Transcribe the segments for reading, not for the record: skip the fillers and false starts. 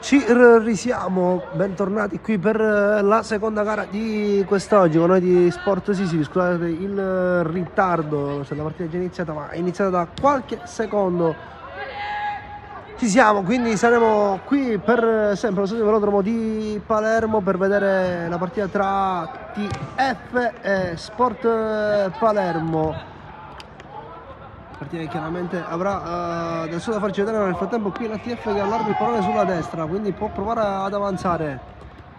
Ci risiamo, bentornati qui per la seconda gara di quest'oggi con noi di Sport Sisili. Scusate il ritardo, se la partita è già iniziata, ma è iniziata da qualche secondo. Ci siamo, quindi saremo qui per sempre allo stadio Velodromo di Palermo per vedere la partita tra TF e Sport Palermo. Partita che chiaramente avrà del suo da farci vedere. Nel frattempo qui la TF che allarga il pallone sulla destra, quindi può provare ad avanzare.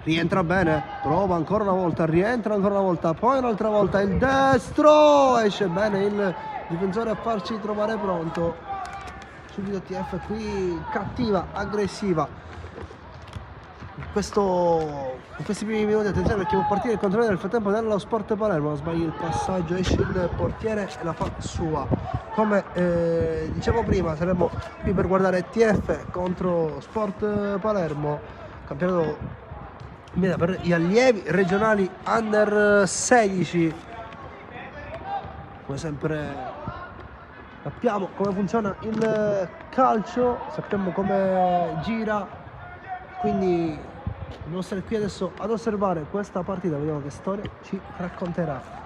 Rientra bene, prova ancora una volta, rientra ancora una volta, poi un'altra volta il destro, esce bene il difensore a farci trovare pronto. Subito TF qui cattiva, aggressiva. In questi primi minuti attenzione perché può partire il controllo nel frattempo dello Sport Palermo. Sbaglia il passaggio, esce il portiere e la fa sua. Come dicevo prima, saremo qui per guardare TF contro Sport Palermo, campionato per gli allievi regionali under 16. Come sempre sappiamo come funziona il calcio, sappiamo come gira, quindi dobbiamo stare qui adesso ad osservare questa partita, vediamo che storia ci racconterà.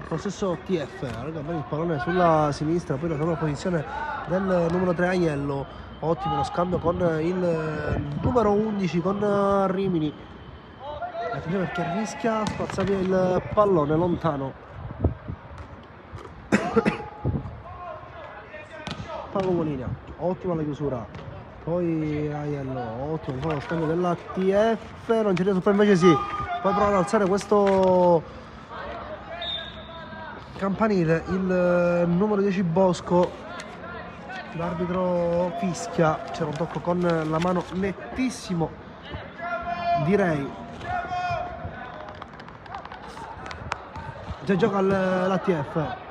Possesso TF, allarga bene il pallone sulla sinistra, poi la seconda posizione del numero 3 Agnello, ottimo lo scambio con il numero 11 con Rimini. Attenzione perché rischia, spazza via il pallone lontano. Linea, ottima la chiusura, poi Aiello, ottimo lo scambio della TF, non ci riesco, poi invece sì, poi prova ad alzare questo campanile il numero 10 Bosco, l'arbitro fischia, c'era un tocco con la mano nettissimo, direi. Già gioca la TF.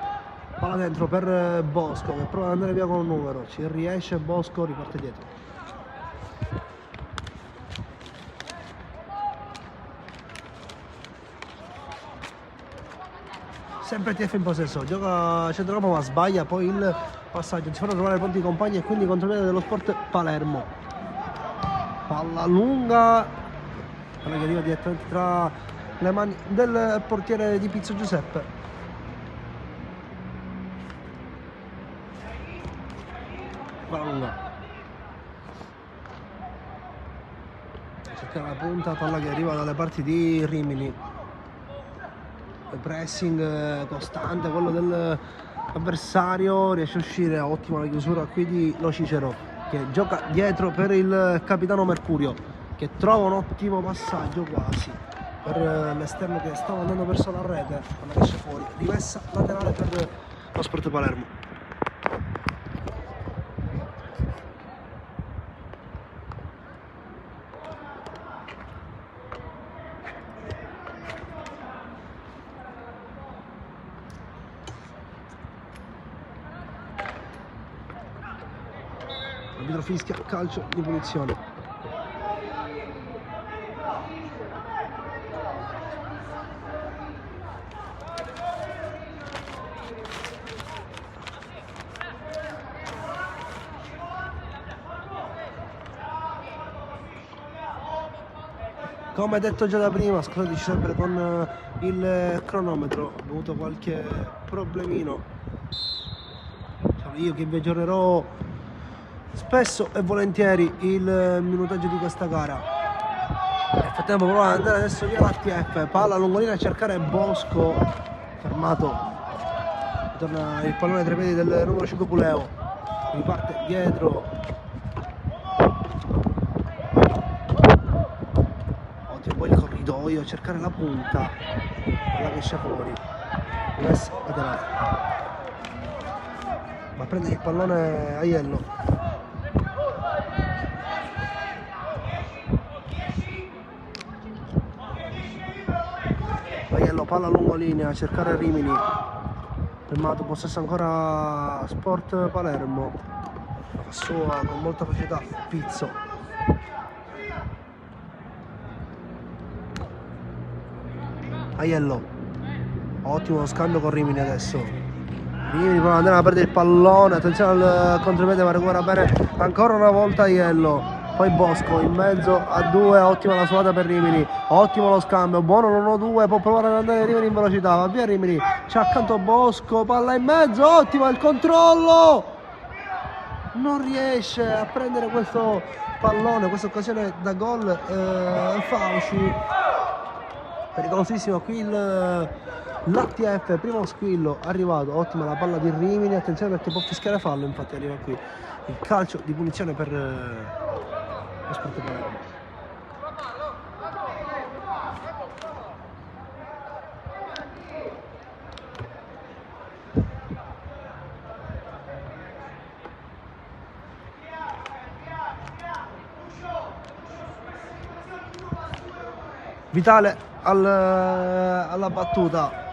Palla dentro per Bosco che prova ad andare via con un numero, ci riesce Bosco, riparte dietro. Sempre TF in possesso, gioca centrocampo ma sbaglia poi il passaggio, si fanno trovare pronti i compagni e quindi contropiede dello Sport Palermo. Palla lunga, palla che arriva direttamente tra le mani del portiere di Pizzo Giuseppe. Palla lunga, cerca la punta, palla che arriva dalle parti di Rimini, il pressing costante quello dell'avversario, riesce a uscire, ottima la chiusura qui di Lo Cicero che gioca dietro per il capitano Mercurio che trova un ottimo passaggio quasi per l'esterno che stava andando verso la rete, quando esce fuori, rimessa laterale per lo Sport Palermo. Arbitro fischia, calcio di punizione. Come detto già da prima, scusateci sempre con il cronometro, ho avuto qualche problemino. Io che vi aggiornerò spesso e volentieri il minutaggio di questa gara. Nel frattempo prova ad andare adesso via la TF, palla lungolina a cercare Bosco, fermato, torna il pallone tra i piedi del numero 5 Puleo, riparte dietro, ottimo, poi il corridoio a cercare la punta, palla che esce fuori, rimessa laterale, ma prende il pallone Aiello. Palla lungolinea a cercare Rimini, fermato, possesso ancora Sport Palermo, la fa sua con molta facilità Pizzo. Aiello, ottimo scambio con Rimini adesso, Rimini prova ad andare a perdere il pallone, attenzione al contropiede, ma recupera bene ancora una volta Iello. Poi Bosco in mezzo a due, ottima la suolata per Rimini, ottimo lo scambio, buono l'1-2, può provare ad andare Rimini in velocità, va via Rimini, c'è accanto Bosco, palla in mezzo, ottimo il controllo, non riesce a prendere questo pallone, questa occasione da gol, Fauci, pericolosissimo qui l'ATF, primo squillo arrivato, ottima la palla di Rimini, attenzione perché può fischiare fallo, infatti arriva qui il calcio di punizione per lo Sport Palermo. Vitale alla battuta.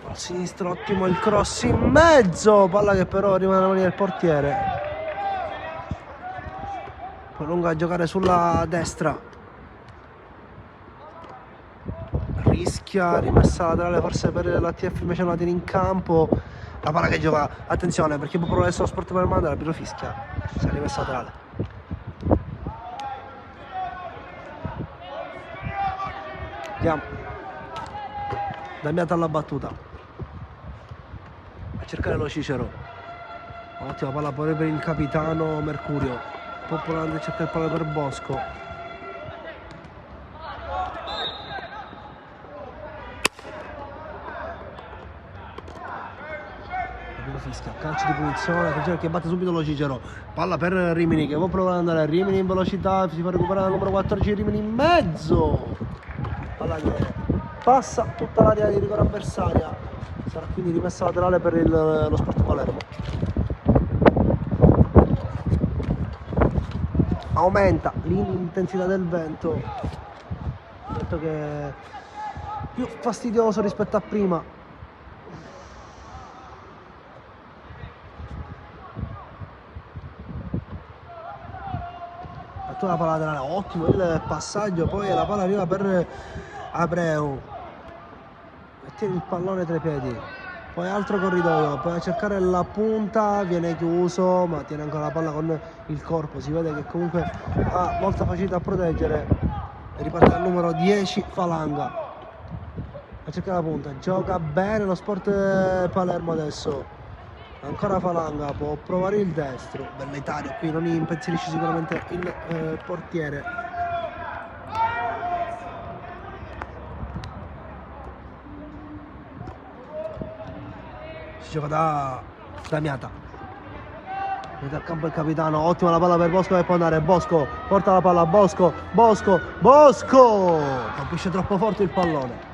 Al sinistro ottimo il cross in mezzo, palla che però rimane nelle mani del portiere. Poi lunga a giocare sulla destra. Rischia, rimessa laterale forse per l'ATF, invece la tiene in campo. La palla che gioca, attenzione perché può provare lo Sport Palermo, l'arbitro fischia. Si è rimessa laterale. Andiamo. Damiata alla battuta. A cercare lo Cicero. Ottima palla pure per il capitano Mercurio. Può provare a cercare il palla per Bosco. Fischia, calcio di punizione, attenzione che batte subito lo Cicero. Palla per Rimini che può provare ad andare a Rimini in velocità, si fa recuperare il numero 14 Rimini in mezzo. Palla che passa tutta l'area di rigore avversaria, sarà quindi rimessa laterale per lo Sport Palermo. Aumenta l'intensità del vento che è più fastidioso rispetto a prima. La palla laterale, ottimo il passaggio, poi la palla arriva per Abreu e tiene il pallone tra i piedi, poi altro corridoio, poi a cercare la punta, viene chiuso ma tiene ancora la palla con il corpo, si vede che comunque ha molta facilità a proteggere e riparte al numero 10 Falanga a cercare la punta, gioca bene lo Sport Palermo adesso. Ancora Falanga, può provare il destro, bell'Italia qui, non impensierisce sicuramente il portiere. Si gioca da Damiata. Mette al campo il capitano, ottima la palla per Bosco che può andare, Bosco, porta la palla a Bosco, Bosco, colpisce troppo forte il pallone.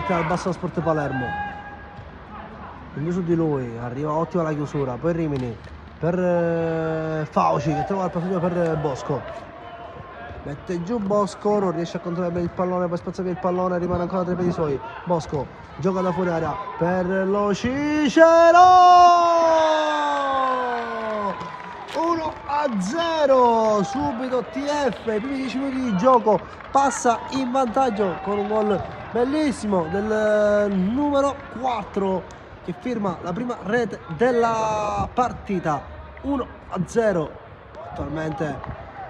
Al basso Sport Palermo, quindi su di lui arriva ottima la chiusura, poi Rimini per Fauci che trova il passaggio per Bosco, mette giù Bosco, non riesce a controllare bene il pallone, poi spazza via il pallone, rimane ancora tra i piedi suoi. Bosco gioca da fuori area per lo Cicero, 1-0, subito TF, i primi 10 minuti di gioco, passa in vantaggio con un gol bellissimo del numero 4 che firma la prima rete della partita. 1-0 attualmente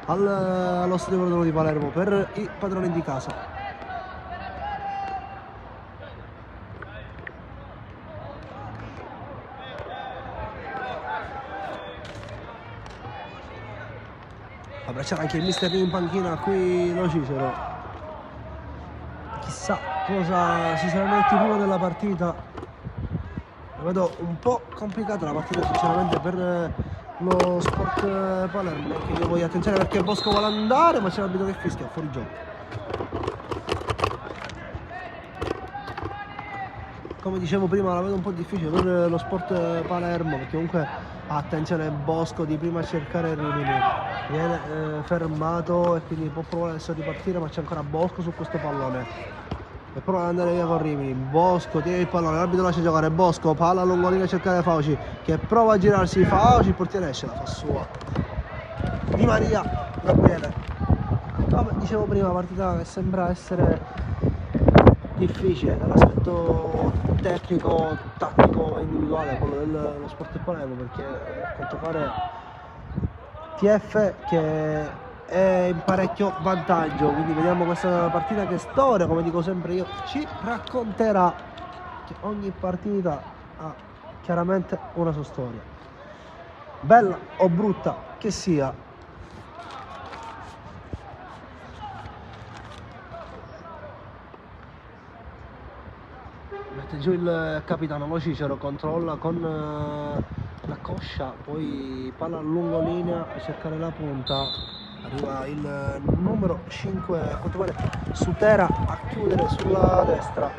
allo stadio Cordolo di Palermo per i padroni di casa. Abbracciare anche il mister in panchina qui lo Cicero, chissà cosa si saranno detti prima della partita. La vedo un po' complicata la partita sinceramente per lo Sport Palermo, perché io voglio attenzione perché Bosco vuole andare ma c'è l'arbitro che fischia fuori gioco. come dicevo prima la vedo un po' difficile per lo Sport Palermo, perché comunque attenzione, Bosco di prima a cercare Rimini, viene fermato e quindi può provare adesso a ripartire, ma c'è ancora Bosco su questo pallone e prova ad andare via con Rimini. Bosco tiene il pallone, l'arbitro lascia giocare, Bosco palla lungolina a cercare Fauci che prova a girarsi, Fauci, il portiere esce, la fa sua Di Maria, Gabriele. Come dicevo prima, la partita che sembra essere difficile dall'aspetto tecnico, tattico e individuale, quello dello Sport Palermo, perché a quanto pare TF che è in parecchio vantaggio, quindi vediamo questa partita che storia, come dico sempre io, ci racconterà, che ogni partita ha chiaramente una sua storia, bella o brutta che sia. Mette giù il capitano, lo Cicero controlla con la coscia, poi palla a lungolinea a cercare la punta, arriva il numero 5 a quanto pare Sutera a chiudere sulla destra,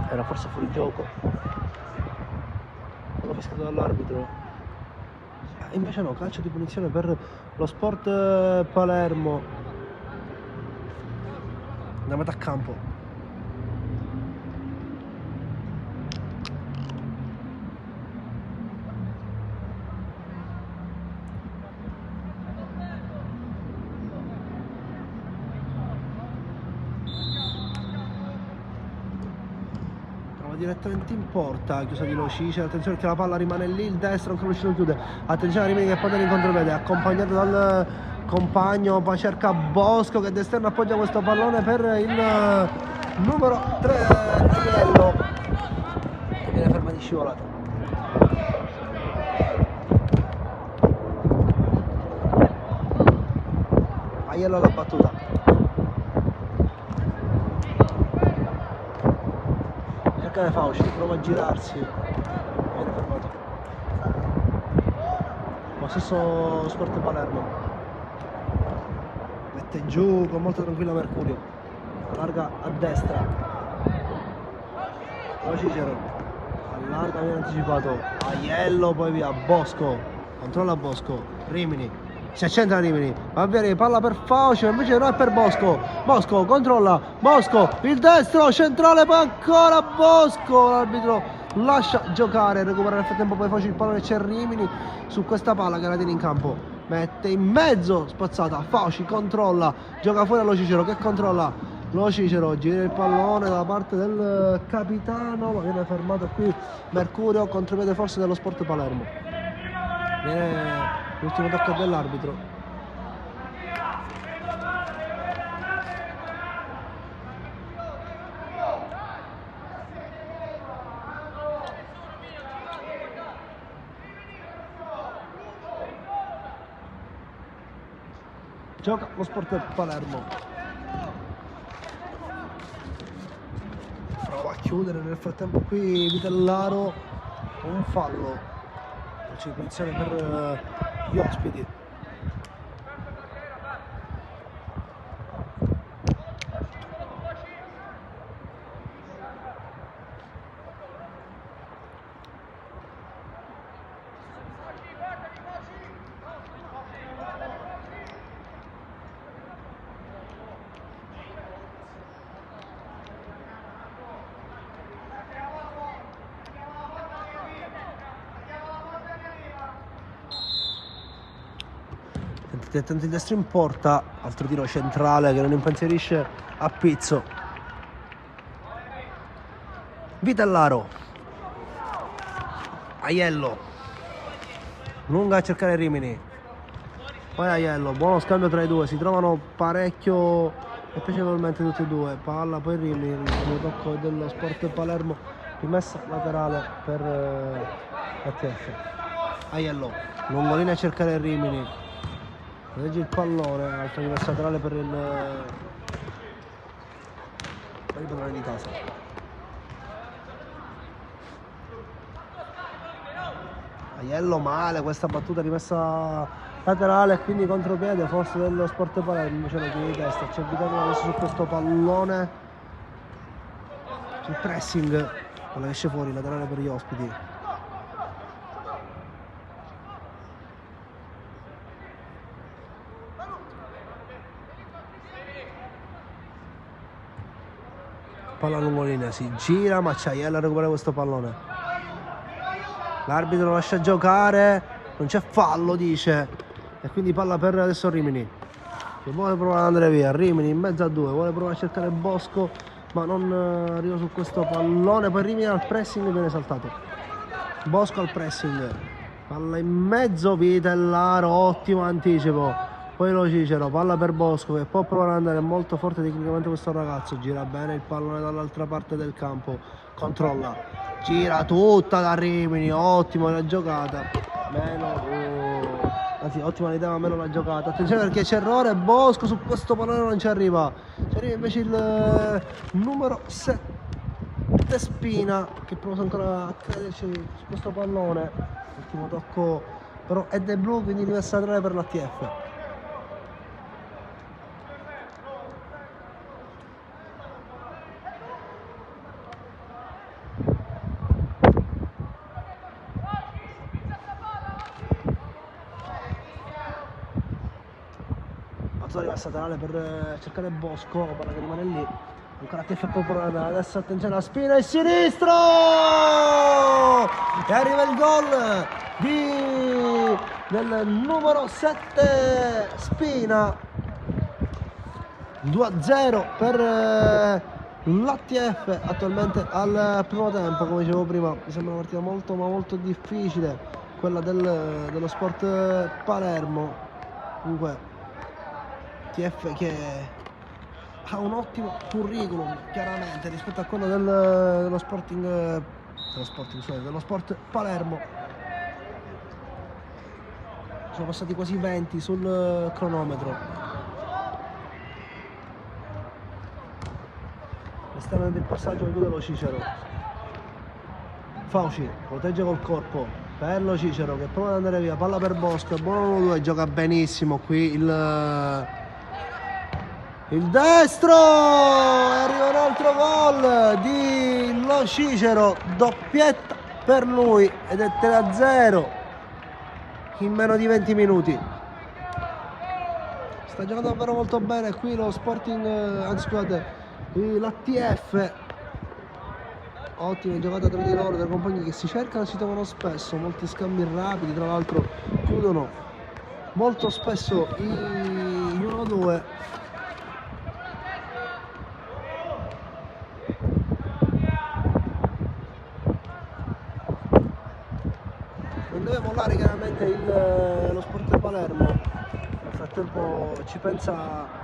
era forse fuori gioco, l'ho fischiato dall'arbitro, invece no, calcio di punizione per lo Sport Palermo da metà campo. Direttamente in porta, chiusa di Locice, attenzione che la palla rimane lì, il destro ancora non chiude, attenzione a Rimini che palla in contropiede, accompagnato dal compagno, poi cerca Bosco che d'esterno appoggia questo pallone per il numero 3 Aiello che viene ferma di scivolata. Aiello alla battuta, Fauci, prova a girarsi, viene fermato. Lo stesso Sport Palermo mette giù con molta tranquilla Mercurio, allarga a destra, lo Cicero allarga, viene anticipato, Aiello, poi via Bosco, controlla Bosco, Rimini si accentra Rimini, va via, palla per Fauci, invece no, è per Bosco, Bosco controlla, Bosco, il destro, centrale, poi ancora Bosco, l'arbitro lascia giocare, recupera nel frattempo poi Fauci il pallone, c'è Rimini su questa palla che la tiene in campo, mette in mezzo, spazzata, Fauci controlla, gioca fuori allo Cicero che controlla, lo Cicero gira il pallone dalla parte del capitano, ma viene fermato qui Mercurio, contropiede forse dello Sport Palermo, viene l'ultimo tocco dell'arbitro. Gioca lo Sport Palermo, prova a chiudere nel frattempo qui Vitellaro, un fallo, c'è punizione per gli ospiti. Tenta il destro in porta, altro tiro centrale che non impensierisce a Pizzo. Vitellaro, Aiello, lunga a cercare Rimini, poi Aiello, buono scambio tra i due, si trovano parecchio e piacevolmente tutti e due, palla poi Rimini, il tocco dello Sport Palermo, rimessa laterale per ATF. Aiello, lungolina a cercare Rimini, legge il pallone, altro rimessa laterale per il padrone di casa. Aiello male, questa battuta rimessa laterale e quindi contropiede forse dello Sport Palermo, invece la chiede di testa, c'è Vitellaro adesso su questo pallone, sul pressing, palla esce fuori, laterale per gli ospiti. Palla lungolinea, si gira, ma Aiello recupera questo pallone. L'arbitro lascia giocare, non c'è fallo, dice, e quindi palla per adesso Rimini, che vuole provare ad andare via. Rimini in mezzo a due, vuole provare a cercare Bosco, ma non arriva su questo pallone. Poi Rimini al pressing, viene saltato. Bosco al pressing, palla in mezzo, Vitellaro, ottimo anticipo. Poi lo Cicero, palla per Bosco che può provare ad andare, molto forte tecnicamente questo ragazzo, gira bene il pallone dall'altra parte del campo, controlla, gira tutta da Rimini, ottima la giocata, anzi ottima l'idea ma meno la giocata. Attenzione perché c'è errore, Bosco su questo pallone non ci arriva, invece il numero 7 Spina che prova ancora a crederci su questo pallone. Ultimo tocco però è De Blu, quindi rimessa laterale per l'ATF. Rimessa laterale per cercare Bosco, palla che rimane lì, ancora TF Popolare, adesso attenzione alla Spina, il sinistro e arriva il gol del numero 7 Spina, 2-0 per l'ATF attualmente al primo tempo. Come dicevo prima, mi sembra una partita molto ma molto difficile quella dello Sport Palermo. Comunque TF che ha un ottimo curriculum chiaramente rispetto a quello dello Sport Palermo. Sono passati quasi 20 sul cronometro. Esterno del passaggio del lo Cicero. Fauci protegge col corpo per lo Cicero che prova ad andare via, palla per Bosco, è buono 1-2, gioca benissimo qui il destro, e arriva un altro gol di Lo Cicero, doppietta per lui ed è 3-0 in meno di 20 minuti. Sta giocando davvero molto bene qui lo Sporting, anzi scusate, l'ATF. Ottime giocate tra di loro, dei compagni che si cercano e si trovano spesso, molti scambi rapidi, tra l'altro chiudono molto spesso gli 1-2. Non deve mollare chiaramente lo Sport Palermo. Nel frattempo ci pensa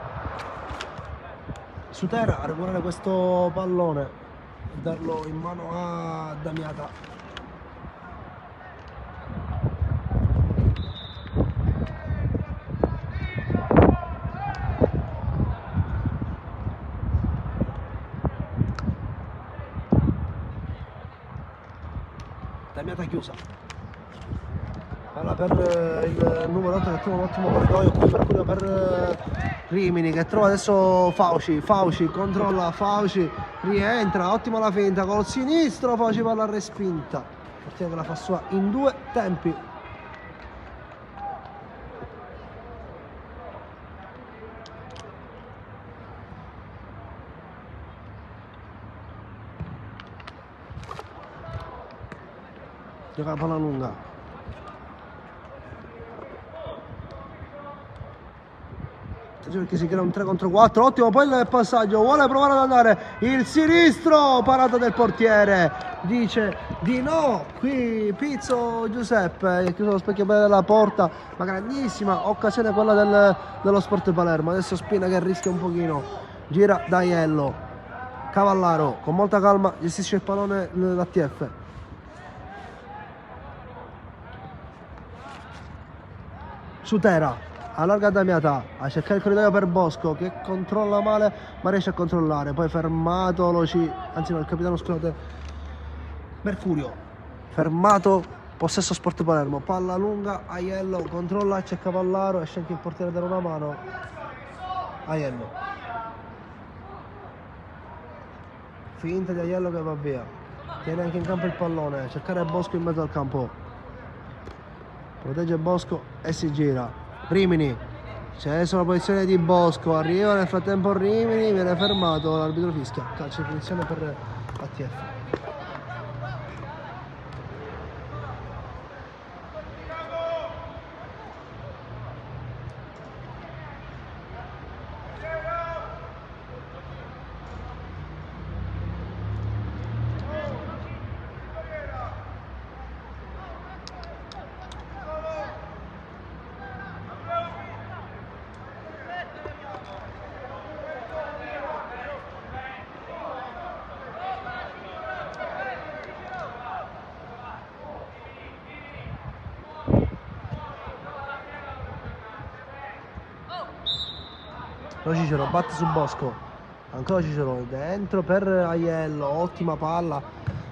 Sutera a recuperare questo pallone e darlo in mano a Damiata. Damiata chiusa. Palla per il numero 8 che trova un ottimo corridoio, qui Mercurio per Rimini che trova adesso Fauci, controlla Fauci, rientra, ottima la finta col sinistro, Fauci palla respinta, partita che la fa sua in 2 tempi. Gioca la palla lunga. Perché si crea un 3 contro 4, ottimo, poi il passaggio, vuole provare ad andare il sinistro, parata del portiere, dice di no, qui Pizzo Giuseppe, è chiuso lo specchio bene della porta, ma grandissima occasione quella dello Sport Palermo. Adesso Spina che rischia un pochino, gira da Aiello, Cavallaro con molta calma gestisce il pallone l'ATF. Sutera allarga Damiata a cercare il corridoio per Bosco che controlla male ma riesce a controllare, poi fermato il capitano, scusate, Mercurio, fermato, possesso Sport Palermo, palla lunga, Aiello controlla, c'è Cavallaro, esce anche il portiere a dare una mano. Aiello finta di Aiello che va via, tiene anche in campo il pallone, cercare Bosco in mezzo al campo, protegge Bosco e si gira. Rimini, c'è sulla posizione di Bosco, arriva nel frattempo Rimini, viene fermato, l'arbitro fischia, calcio di punizione per ATF. Cicero batte su Bosco, ancora Cicero dentro per Aiello, ottima palla,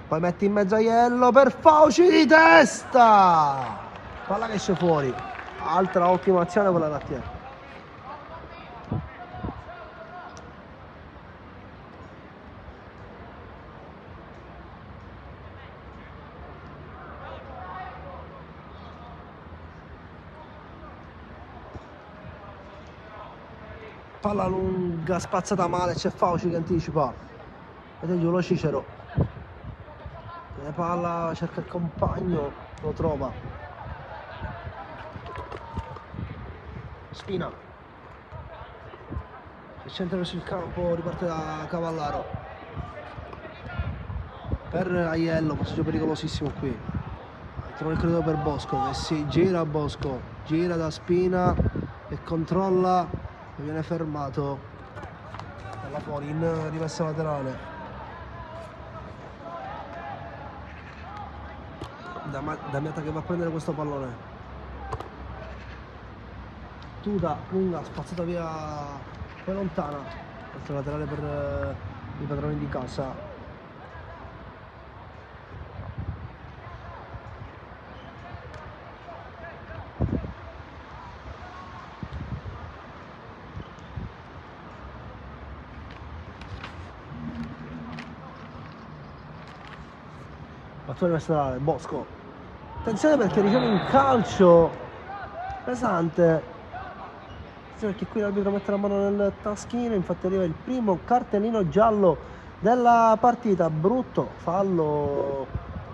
poi mette in mezzo Aiello per Fauci di testa, palla che esce fuori, altra ottima azione quella da Tier. Palla lunga, spazzata male, c'è Fauci che anticipa. Vedete giù lo Cicero. La palla cerca il compagno, lo trova. Spina. Il centro verso il campo, riparte da Cavallaro. Per Aiello, passaggio pericolosissimo qui. Trova il corridoio per Bosco, che si gira Bosco. Gira da Spina e controlla. Viene fermato dalla fuori in rimessa laterale Damiata che va a prendere questo pallone, Tuta lunga spazzata via poi lontana, questo laterale per i padroni di casa. Battuta rimessa Bosco, attenzione perché riceve un calcio pesante, perché qui l'arbitro mette la mano nel taschino, infatti arriva il primo cartellino giallo della partita, brutto fallo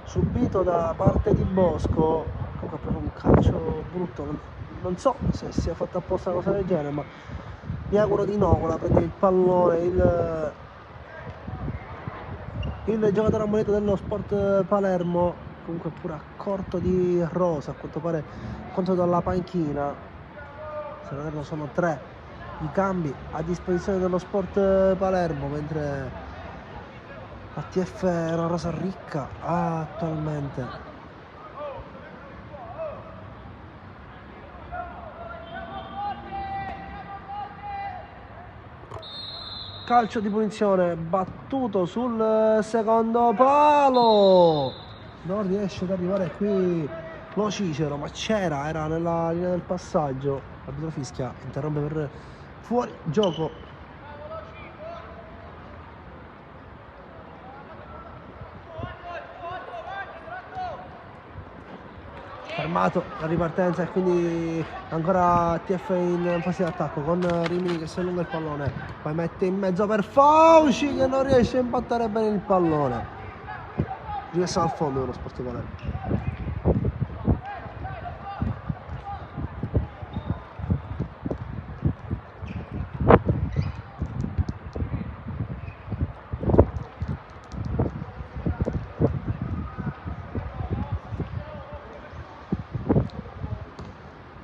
subito da parte di Bosco, comunque proprio un calcio brutto, non so se sia fatta apposta una cosa del genere, ma mi auguro di no. Ora prende il pallone il giocatore ammonito dello Sport Palermo, comunque pure a corto di rosa, a quanto pare contro dalla panchina, se non erro sono 3 i cambi a disposizione dello Sport Palermo, mentre l'ATF è una rosa ricca attualmente. Calcio di punizione battuto sul secondo palo, non riesce ad arrivare qui lo Cicero, ma era nella linea del passaggio, l'arbitro fischia, interrompe per fuori gioco. Fermato la ripartenza e quindi ancora TF in fase di attacco con Rimini che si allunga il pallone, poi mette in mezzo per Fauci che non riesce a impattare bene il pallone, rimessa al fondo dello Sport Palermo.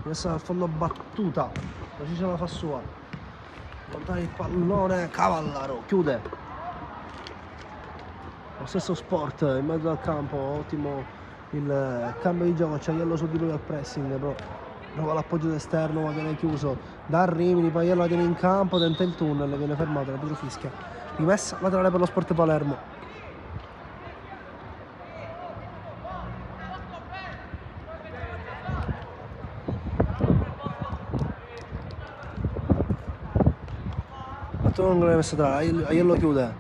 Messa al fondo battuta, la Cicero la fa sua, lontano il pallone, Cavallaro chiude, lo stesso Sport in mezzo al campo, ottimo il cambio di gioco, c'è Aiello su di lui al pressing, però prova l'appoggio d'esterno ma viene chiuso da Rimini, poi Aiello la tiene in campo, tenta il tunnel, viene fermato, l'arbitro fischia, rimessa laterale per lo Sport Palermo. Aiello chiude,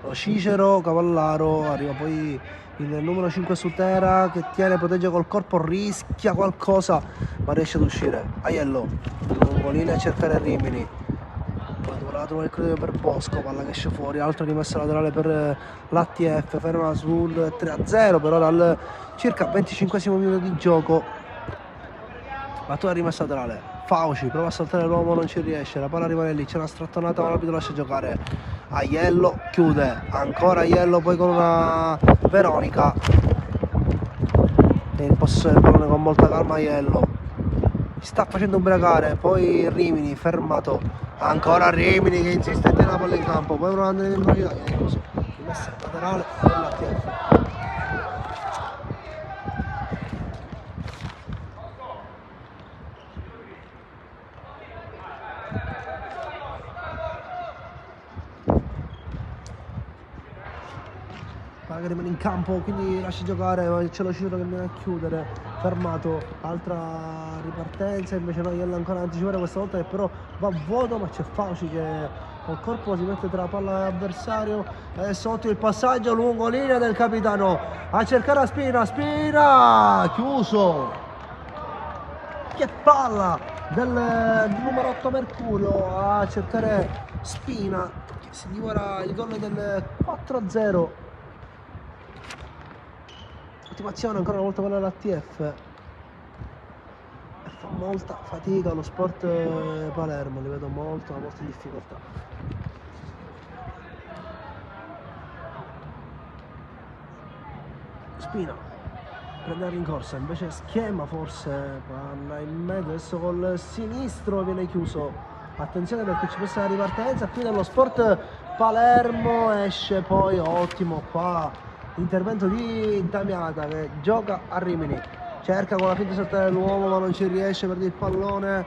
lo Cicero, Cavallaro, arriva poi il numero 5 Sutera che tiene, protegge col corpo, rischia qualcosa ma riesce ad uscire. Aiello, Lungolini a cercare Rimini, poi dovrà trovare il credo per Bosco, palla che esce fuori, altra rimessa laterale per l'ATF, ferma sul 3-0 però dal circa 25esimo minuto di gioco. Battuta rimessa laterale, Fauci prova a saltare l'uomo, non ci riesce, la palla rimane lì, c'è una strattonata ma l'arbitro lascia giocare. Aiello chiude, ancora Aiello, poi con una Veronica e il possesso del pallone con molta calma. Aiello si sta facendo ubriacare, poi Rimini fermato, ancora Rimini che insiste e tiene la palla in campo, poi prova ad andare in velocità, rimessa laterale dell'ATF. Che rimane in campo, quindi lascia giocare, ma c'è lo Cicero che viene a chiudere, fermato, altra ripartenza, invece no, Aiello ancora anticipare questa volta che però va a vuoto, ma c'è Fauci che col corpo si mette tra la palla dell'avversario e sotto il passaggio lungo linea del capitano a cercare a Spina, chiuso, che palla del numero 8 Mercurio a cercare Spina che si divora il gol del 4-0. Attivazione ancora una volta quella dell'ATF, fa molta fatica lo Sport Palermo, li vedo molto in difficoltà. Spina prende la rincorsa, invece schema forse, palla in mezzo, adesso col sinistro viene chiuso, attenzione perché ci può essere la ripartenza qui dello Sport Palermo, esce poi, ottimo qua l'intervento di Damiata che gioca a Rimini, cerca con la finta di saltare l'uomo ma non ci riesce, perde il pallone.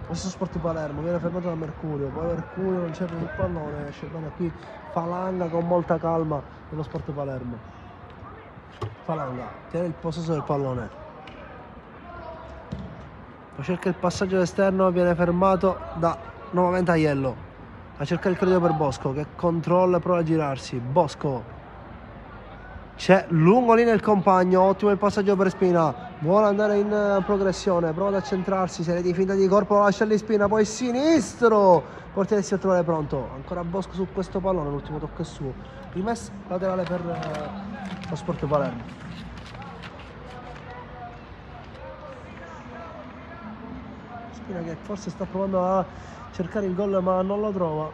Adesso Sport Palermo viene fermato da Mercurio, poi Mercurio non cerca il pallone, esce bene qui Falanga con molta calma dello Sport Palermo. Falanga tiene il possesso del pallone, poi cerca il passaggio all'esterno, viene fermato da nuovamente Aiello a cercare il credito per Bosco che controlla e prova a girarsi. Bosco, c'è Lungolini il compagno, ottimo il passaggio per Spina, vuole andare in progressione, prova ad accentrarsi, serie di finta di corpo, lascia lì Spina, poi sinistro, portiere si a trovare pronto, ancora Bosco su questo pallone, l'ultimo tocco è suo, rimessa laterale per lo Sport Palermo. Spina che forse sta provando a cercare il gol ma non lo trova.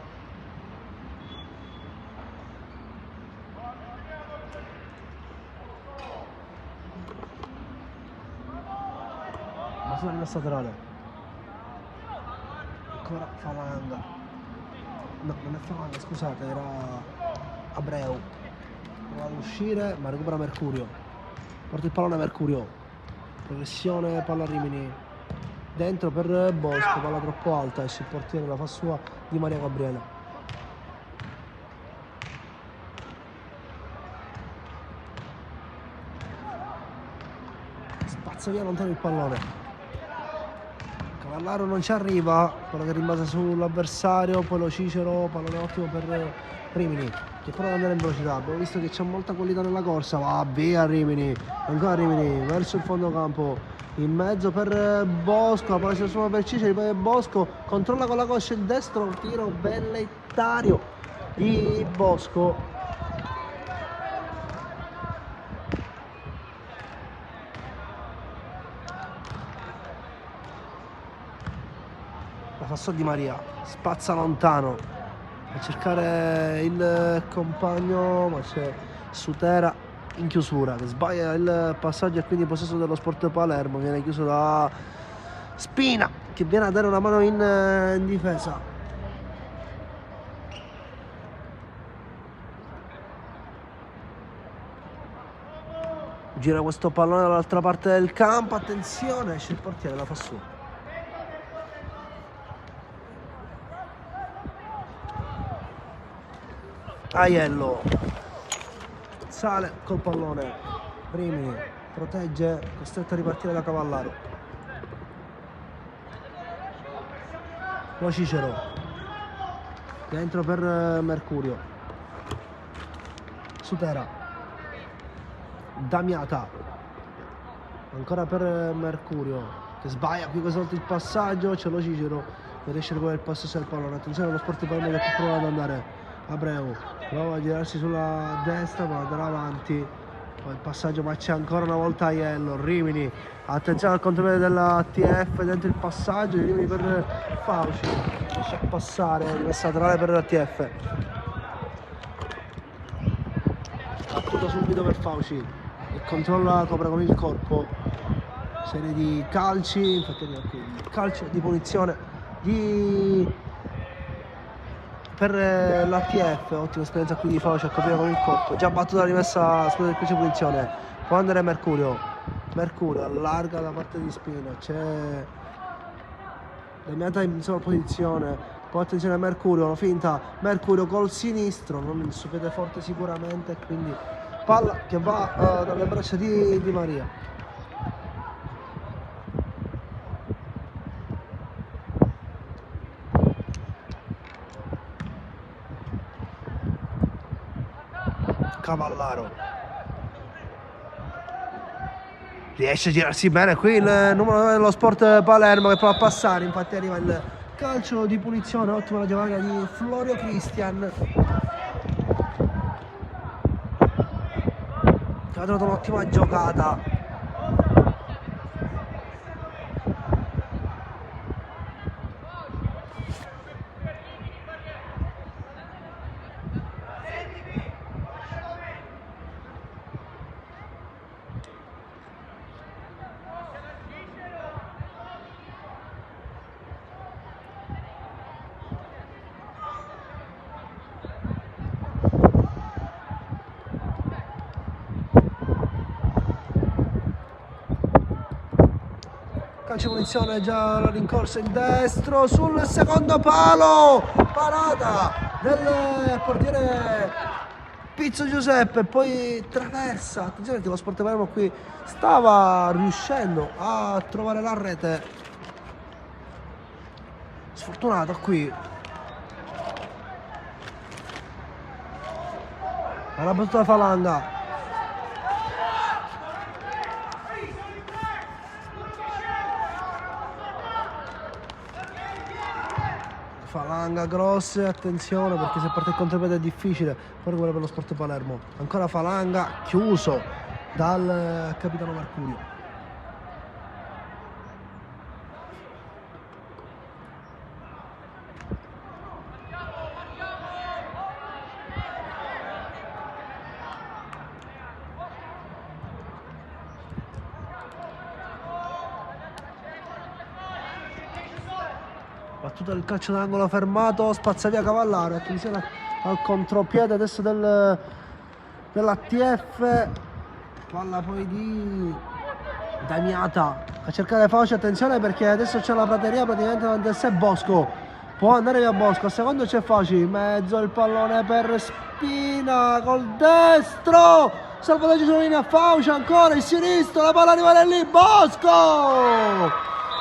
Ma sulla rimessa laterale ancora Falanga, no non è Falanga, scusate, era Abreu, prova ad uscire ma recupera Mercurio, porta il pallone a Mercurio, progressione, palla a Rimini, dentro per Bosco, palla troppo alta, esce il portiere, la fa sua Di Maria Gabriele. Spazza via lontano il pallone, Cavallaro non ci arriva, quello che rimase sull'avversario, poi lo Cicero, pallone ottimo per Rimini che prova ad andare in velocità, abbiamo visto che c'è molta qualità nella corsa, va via Rimini, ancora Rimini verso il fondo campo, in mezzo per Bosco, la palla si trasforma per Ciceri, poi Bosco controlla con la coscia il destro, un tiro velleitario di Bosco. La fa Di Maria, spazza lontano a cercare il compagno, ma c'è Sutera in chiusura che sbaglia il passaggio e quindi possesso dello Sport Palermo, viene chiuso da Spina che viene a dare una mano in difesa. Gira questo pallone dall'altra parte del campo, attenzione, esce il portiere, la fa su. Aiello sale col pallone, Rimini protegge, costretto a ripartire da Cavallaro, lo Cicero dentro per Mercurio, Sutera, Damiata, ancora per Mercurio che sbaglia qui questa volta il passaggio, c'è lo Cicero, non riesce a recuperare il possesso del pallone. Attenzione allo Sport Palermo che prova ad andare, Abreu prova a girarsi sulla destra, va ad andare avanti, poi il passaggio, ma c'è ancora una volta Aiello, Rimini, attenzione al contropiede della TF, dentro il passaggio di Rimini per Fauci, riesce a passare, rimessa laterale per la TF, battuto subito per Fauci e controlla, copre con il corpo, serie di calci, infatti arriva qui il calcio di punizione per l'ATF, ottima esperienza qui di Fauci a coprire con il corpo, già battuta la rimessa scusa del calcio di punizione, può andare Mercurio, allarga da parte di Spina, c'è Damiata in sovrapposizione, poi attenzione a Mercurio, finta, Mercurio col sinistro, non il suo piede forte sicuramente, quindi palla che va dalle braccia di Maria. Cavallaro riesce a girarsi bene qui il numero 9 dello Sport Palermo che prova a passare, infatti arriva il calcio di punizione, ottima la giocata di Florio Cristian che ha trovato un'ottima giocata. Calcio punizione, già la rincorsa in destro sul secondo palo, parata del portiere Pizzo Giuseppe, poi traversa, attenzione che lo Sport Palermo qui stava riuscendo a trovare la rete, sfortunato qui, alla battuta Falanga. Falanga grosse, attenzione perché se parte il contropiede è difficile, poi quello per lo Sport Palermo, ancora Falanga chiuso dal capitano Mercurio. Battuta del calcio d'angolo fermato, spazza via Cavallaro, attenzione al contropiede adesso dell'ATF, palla poi di Damiata a cercare Fauci, attenzione perché adesso c'è la prateria praticamente davanti a sé, Bosco, può andare via Bosco, a secondo c'è Fauci, in mezzo il pallone per Spina col destro, salvataggio sulla linea, Fauci ancora il sinistro, la palla arriva lì, Bosco,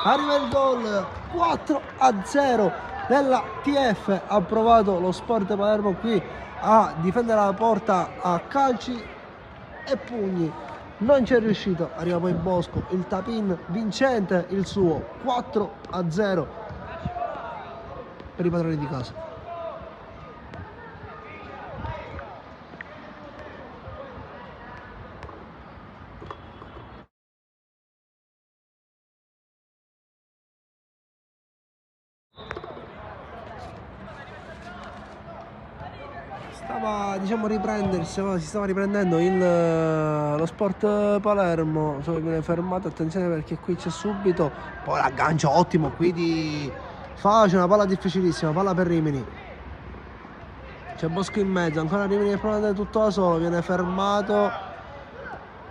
arriva il gol 4-0 della TF, ha provato lo Sport Palermo qui a difendere la porta a calci e pugni, non c'è riuscito, arriva poi Bosco, il tap-in vincente, il suo 4-0 per i padroni di casa. Si stava riprendendo lo Sport Palermo, viene fermato, attenzione perché qui c'è subito, poi l'aggancio ottimo qui di Fauci, una palla difficilissima, palla per Rimini, c'è Bosco in mezzo, ancora Rimini che prova ad andare tutto da solo, viene fermato,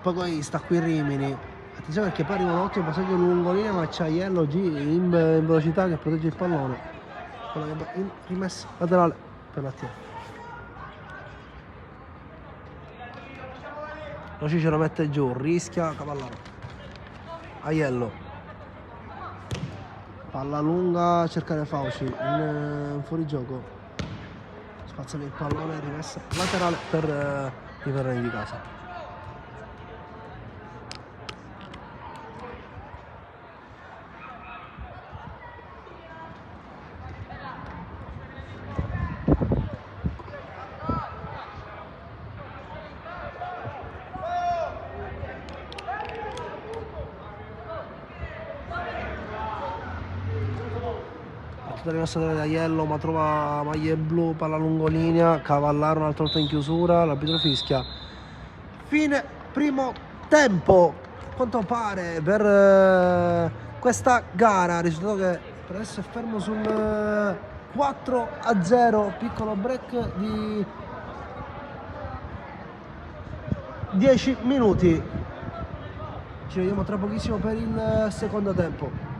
poi sta qui Rimini, attenzione perché poi arriva un ottimo passaggio lungo linea, ma c'è Aiello in velocità che protegge il pallone, rimessa laterale per la TF. Lo Cicero mette giù, rischia Cavallaro, Aiello, palla lunga a cercare Fauci in fuorigioco, spazza il pallone, rimessa laterale per i terreni di casa. Rimessa da Iello, ma trova maglie blu, palla lungolinea, Cavallaro un'altra volta in chiusura, l'arbitro fischia. Fine primo tempo, a quanto pare, per questa gara, risultato che per adesso è fermo sul 4-0, piccolo break di 10 minuti. Ci vediamo tra pochissimo per il secondo tempo.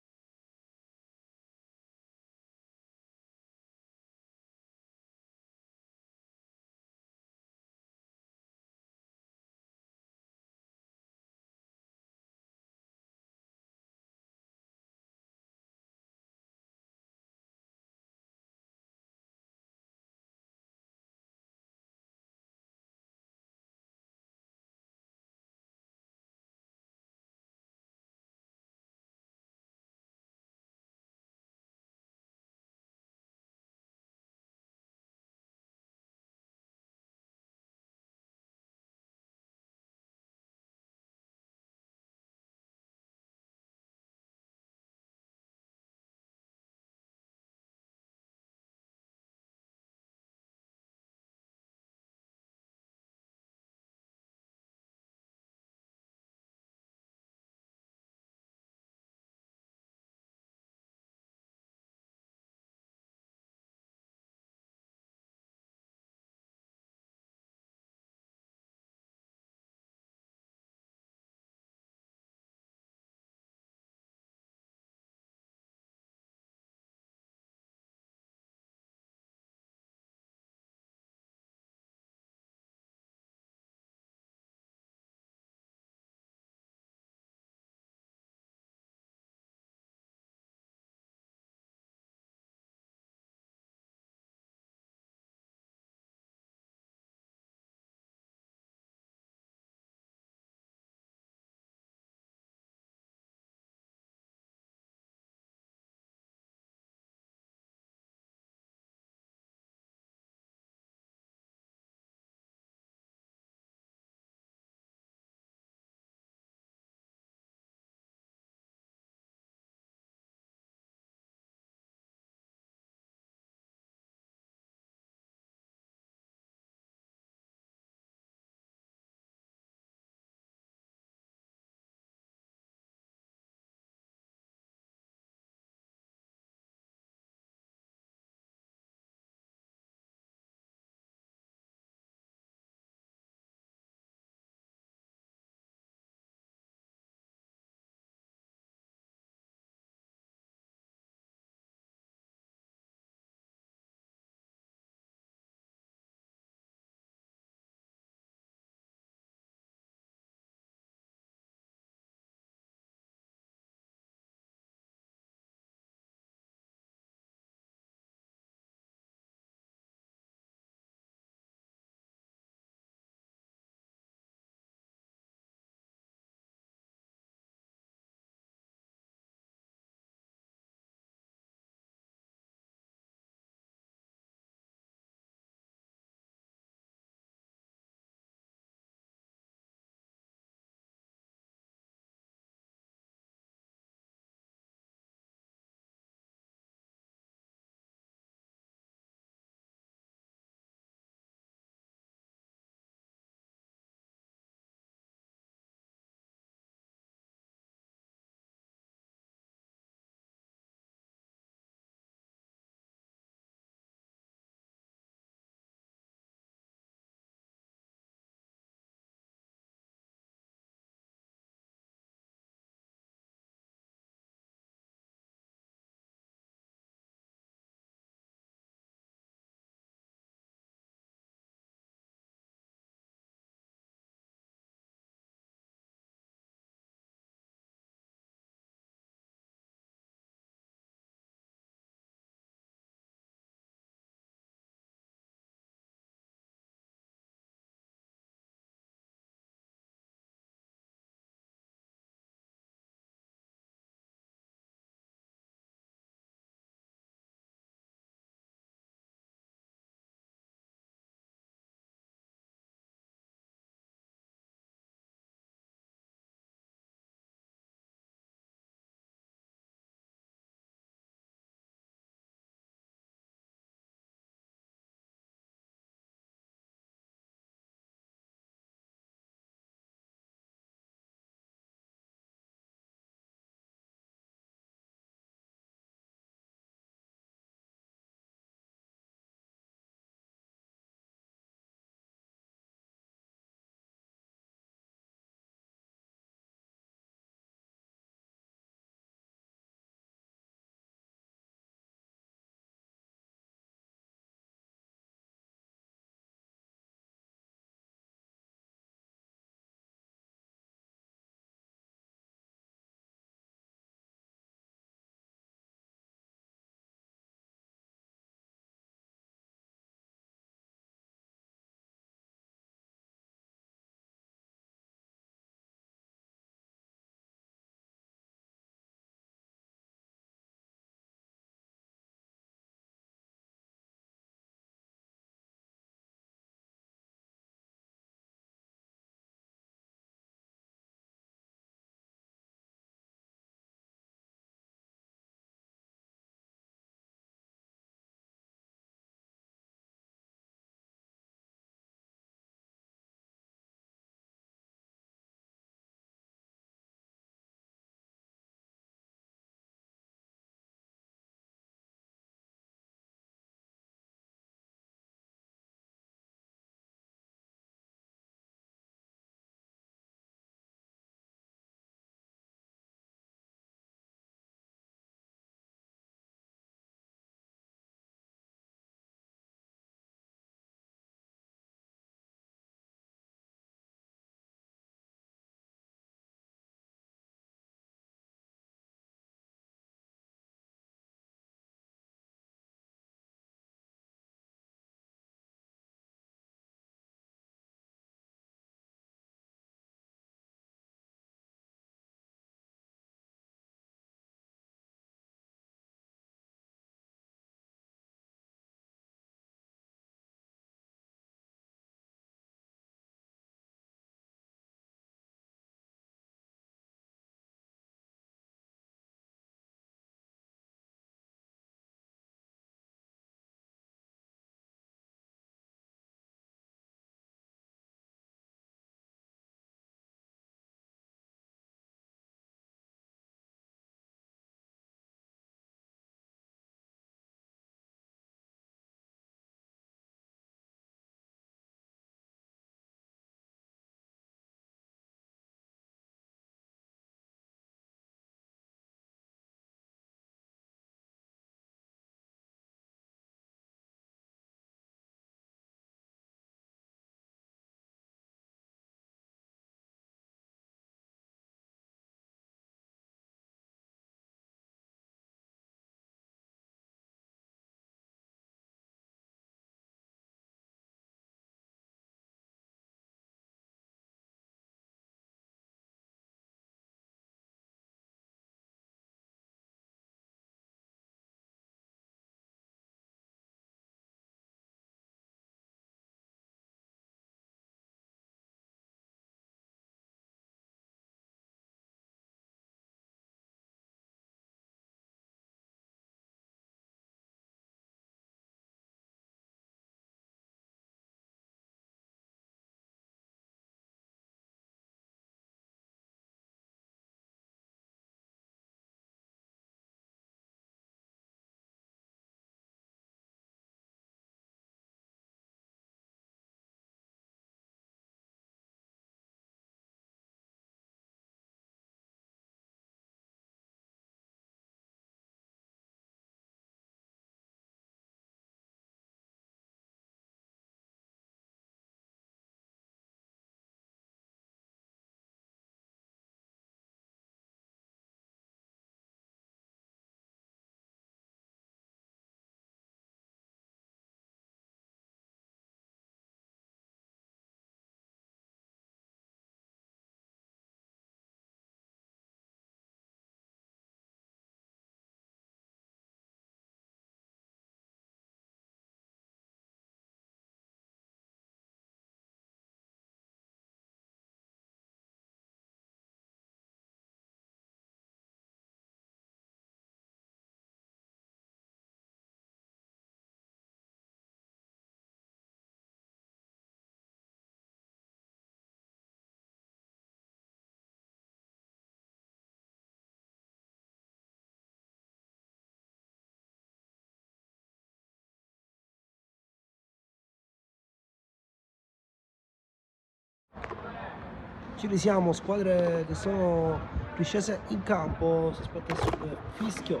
ci risiamo, squadre che sono riscese in campo, si aspetta il fischio,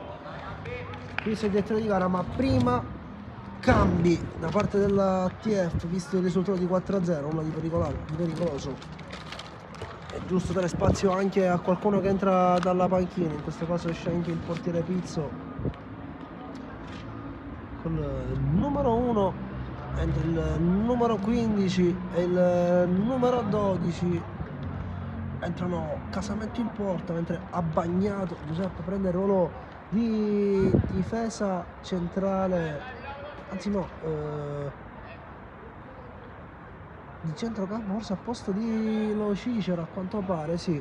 qui sei direttore di gara, ma prima cambi da parte della TF, visto il risultato di 4-0, uno di pericoloso. È giusto dare spazio anche a qualcuno che entra dalla panchina, in questo caso esce anche il portiere Pizzo con il numero 1, mentre il numero 15 e il numero 12 entrano Casamento in porta, mentre Abbagnato Giuseppe prende il ruolo di difesa centrale, anzi no, di centrocampo, forse a posto di Lo Cicero a quanto pare, sì.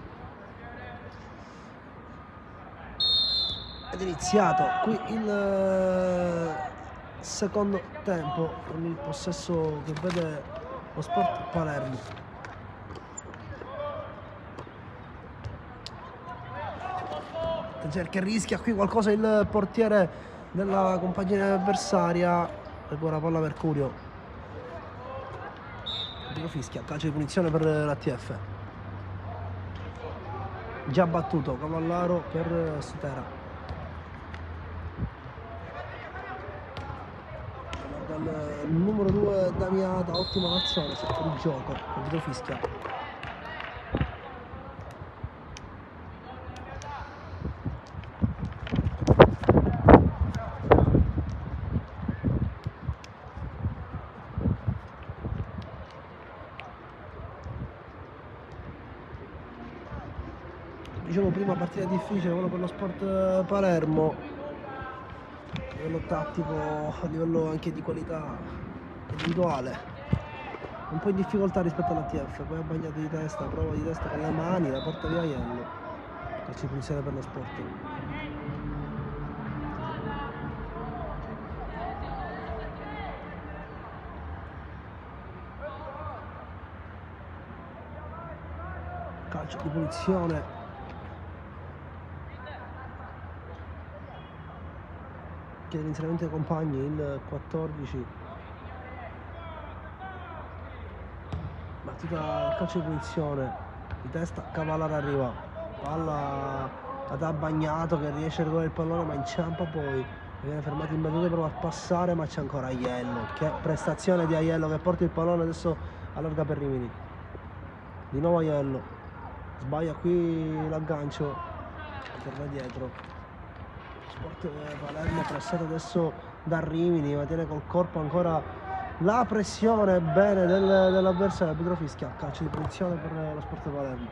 Ed è iniziato qui il secondo tempo con il possesso che vede lo Sport Palermo. Attenzione che rischia qui qualcosa il portiere della compagnia avversaria, recupera palla Mercurio, fischia, calcio di punizione per la TF, già battuto Cavallaro per Sutera, il numero 2 Damiata, ottima azione, fuori gioco, arbitro fischia. Dicevo prima, partita difficile, quello per lo Sport Palermo, a livello tattico, a livello anche di qualità individuale, un po' in difficoltà rispetto alla TF, poi ha bagnato di testa, prova di testa con le mani, la porta via Aiello, calcio di punizione per lo Sport. Calcio di punizione che l'inserimento dei compagni, il 14, battuta, calcio di punizione di testa, Cavallaro arriva, palla ad Abbagnato che riesce a recuperare il pallone ma inciampa, poi viene fermato in battuta, prova a passare ma c'è ancora Aiello, che prestazione di Aiello che porta il pallone, adesso allarga per Rimini, di nuovo Aiello, sbaglia qui l'aggancio, torna dietro. Sport Palermo pressato adesso da Rimini, ma tiene col corpo ancora la pressione bene dell'avversario, arbitro fischia, calcio di punizione per lo Sport Palermo.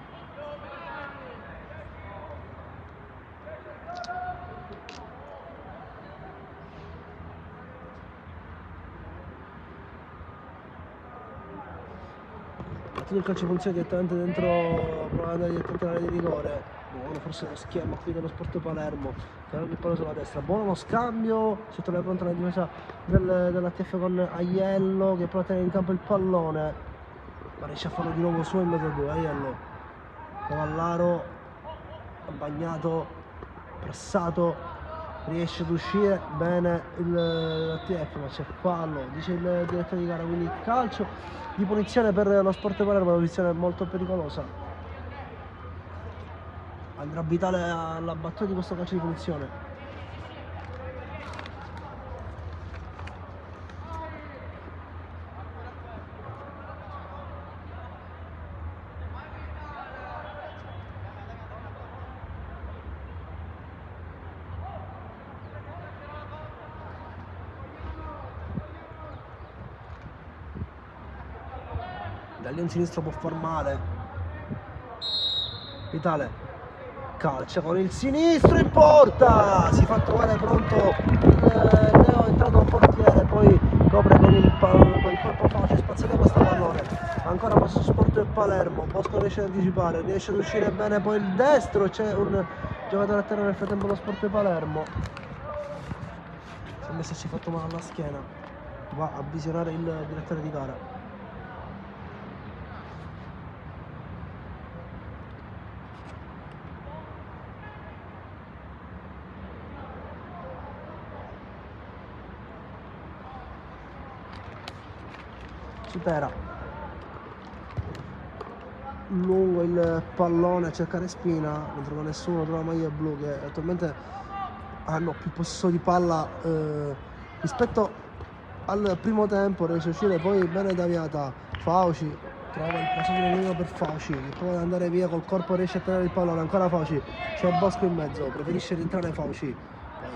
Battuto il calcio di punizione direttamente dentro, provando direttamente all'area di rigore. Buono forse lo schermo qui dello Sport Palermo, che ha il pallone sulla destra, buono lo scambio, si trova pronta la difesa della TF con Aiello che prova a tenere in campo il pallone, ma riesce a farlo di nuovo su in mezzo a due. Aiello, Cavallaro, Abbagnato, pressato, riesce ad uscire bene la TF, ma c'è fallo, dice il direttore di gara, quindi calcio di punizione per lo Sport Palermo, una posizione molto pericolosa. Andrà Vitale alla battuta di questo calcio di punizione. Da lì un sinistro può far male. Vitale calcia con il sinistro in porta, si fa trovare pronto Leo, è entrato un portiere, poi copre con il corpo facile, spazzata questo pallone, ancora questo Sport Palermo, Bosco riesce ad anticipare, riesce ad uscire bene poi il destro, c'è un giocatore a terra nel frattempo lo Sport Palermo, sembra essersi fatto male alla schiena, va a visionare il direttore di gara. Sutera, lungo il pallone a cercare Spina, non trova nessuno, trova maglia blu che attualmente hanno più possesso di palla rispetto al primo tempo. Riesce a uscire poi bene Daviata, Fauci trova il passaggio lungo per Fauci che prova ad andare via col corpo, riesce a tenere il pallone, ancora Fauci, c'è Bosco in mezzo, preferisce rientrare Fauci,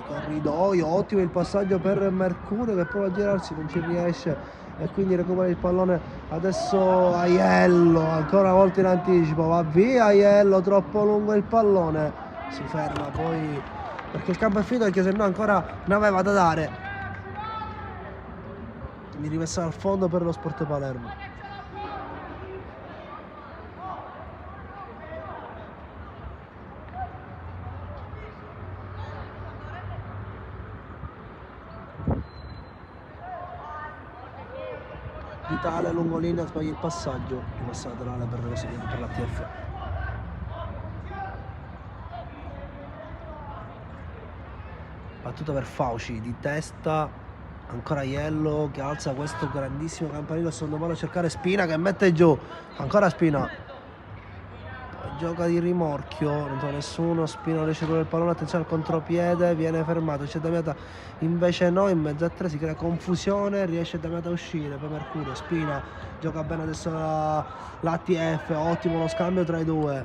poi corridoio, ottimo il passaggio per Mercurio che prova a girarsi, non ci riesce e quindi recupera il pallone adesso Aiello, ancora una volta in anticipo, va via Aiello, troppo lungo il pallone, si ferma poi perché il campo è finito, perché se no ancora ne aveva da dare. Mi rimessa al fondo per lo Sport Palermo. Vitale lungolinea, sbaglia il passaggio, rimessa laterale per l'ATF. Battuta per Fauci di testa, ancora Aiello che alza questo grandissimo campanile, secondo palo a cercare Spina che mette giù, ancora Spina. Gioca di rimorchio, non trova nessuno, Spina non riesce a trovare il pallone, attenzione al contropiede, viene fermato, c'è Damiata, invece no, in mezzo a tre si crea confusione, riesce Damiata a uscire, poi Mercurio, Spina, gioca bene adesso l'ATF, ottimo lo scambio tra i due,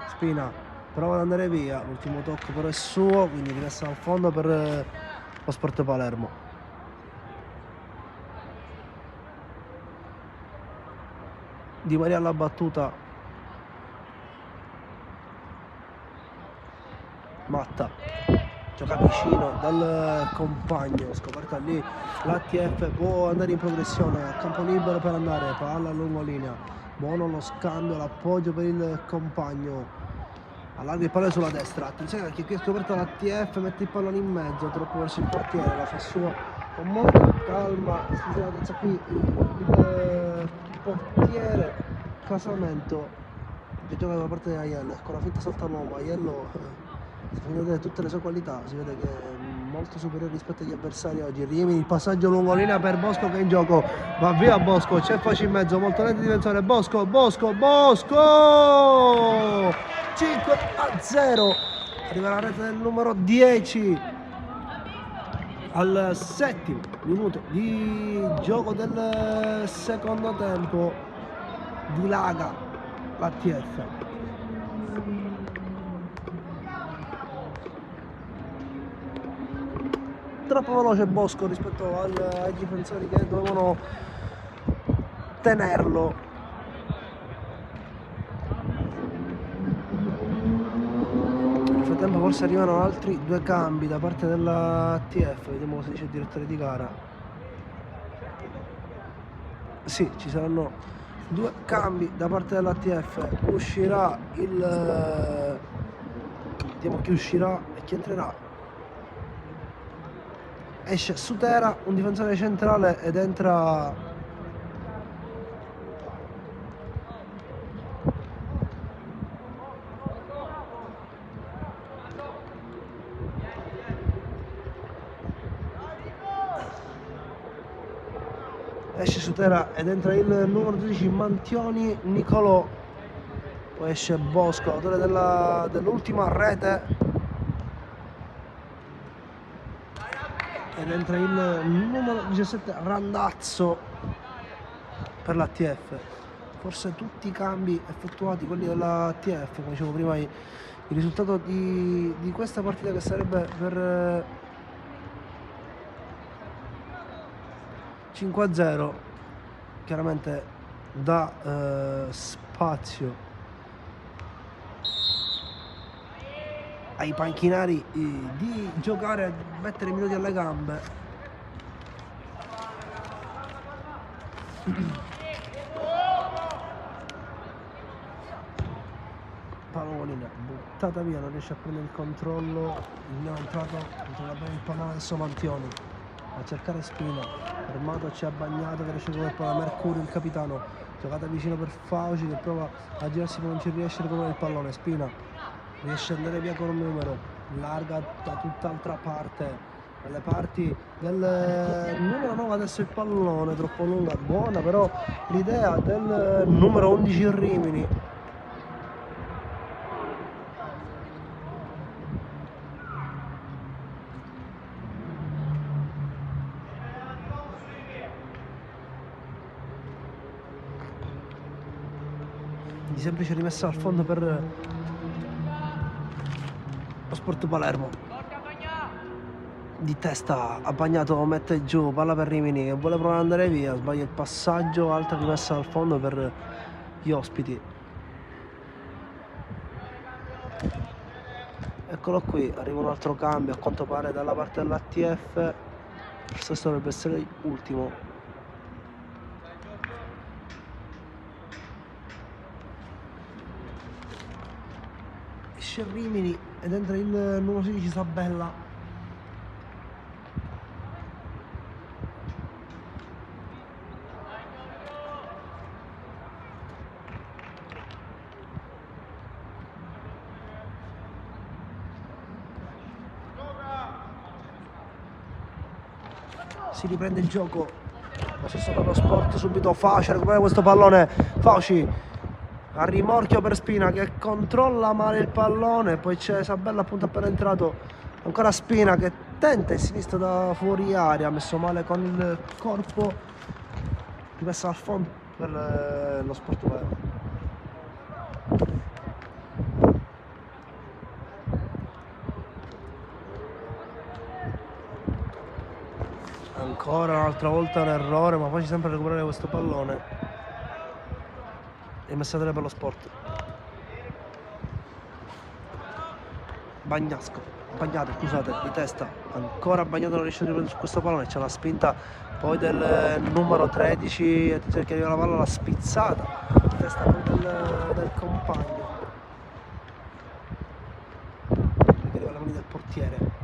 Spina prova ad andare via, l'ultimo tocco però è suo, quindi rimessa al fondo per lo Sport Palermo. Di Maria alla battuta, Matta gioca vicino dal compagno, scoperta lì l'ATF, può andare in progressione, a campo libero per andare, palla a lungolinea, buono lo scambio, l'appoggio per il compagno, allarga il pallone sulla destra, attenzione perché qui è scoperta l'ATF, mette il pallone in mezzo, troppo verso il portiere, la fa sua con molta calma, qui il portiere Casamento che gioca da parte di Aiello, con la finta salta l'uomo, Aiello si fa vedere tutte le sue qualità, si vede che è molto superiore rispetto agli avversari oggi. Rimini, il passaggio lungolinea per Bosco che è in gioco, va via Bosco, c'è Fauci in mezzo, molto lento difensore, Bosco, 5-0, arriva la rete del numero 10 al 7° minuto di gioco del secondo tempo, dilaga l'ATF. Troppo veloce Bosco rispetto ai difensori che dovevano tenerlo. Nel frattempo forse arrivano altri 2 cambi da parte dell'ATF, vediamo cosa dice il direttore di gara. Sì, ci saranno 2 cambi da parte dell'ATF, uscirà vediamo chi uscirà e chi entrerà. Esce Sutera, un difensore centrale, ed entra Sutera ed entra il numero 12 Mantioni Nicolò, poi esce Bosco, autore dell'ultima rete, ed entra il numero 17 Randazzo per l'ATF. Forse tutti i cambi effettuati, quelli dell'ATF, come dicevo prima, il risultato di questa partita che sarebbe per 5-0 chiaramente dà spazio ai panchinari di giocare, mettere i minuti alle gambe. Pallonina buttata via, non riesce a prendere il controllo, non è entrato, controlla bene il pallone adesso Mantioni a cercare Spina, fermato, ci ha bagnato che riesce a giocare palla, Mercurio il capitano, giocata vicino per Fauci che prova a girarsi ma non ci riesce a recuperare il pallone, Spina riesce ad andare via con un numero, larga da tutt'altra parte, dalle parti del numero 9 adesso il pallone, troppo lunga, buona però l'idea del numero 11 Rimini, di semplice rimessa al fondo per lo Sport Palermo. Di testa ha bagnato, mette giù, palla per Rimini che vuole provare ad andare via, sbaglia il passaggio, altra rimessa al fondo per gli ospiti. Eccolo qui, arriva un altro cambio a quanto pare dalla parte dell'ATF, questo dovrebbe essere l'ultimo. Esce Rimini ed entra il numero 16 Sabella. Si riprende il gioco, possesso per lo Sport, subito Fauci recupera questo pallone, Fauci a rimorchio per Spina che controlla male il pallone, poi c'è Sabella appunto appena entrato, ancora Spina che tenta in sinistra da fuori area, ha messo male con il corpo, rimessa al fondo per lo Sport Palermo. Ancora un'altra volta un errore, ma poi ci sempre a recuperare questo pallone. E messatele per lo Sport. Bagnato, scusate, di testa. Ancora Bagnato non riesce a riprendere su questo pallone. C'è la spinta poi del numero 13. Attenzione che arriva la palla, l'ha spizzata. Di testa poi del compagno. Che arriva la mano del portiere.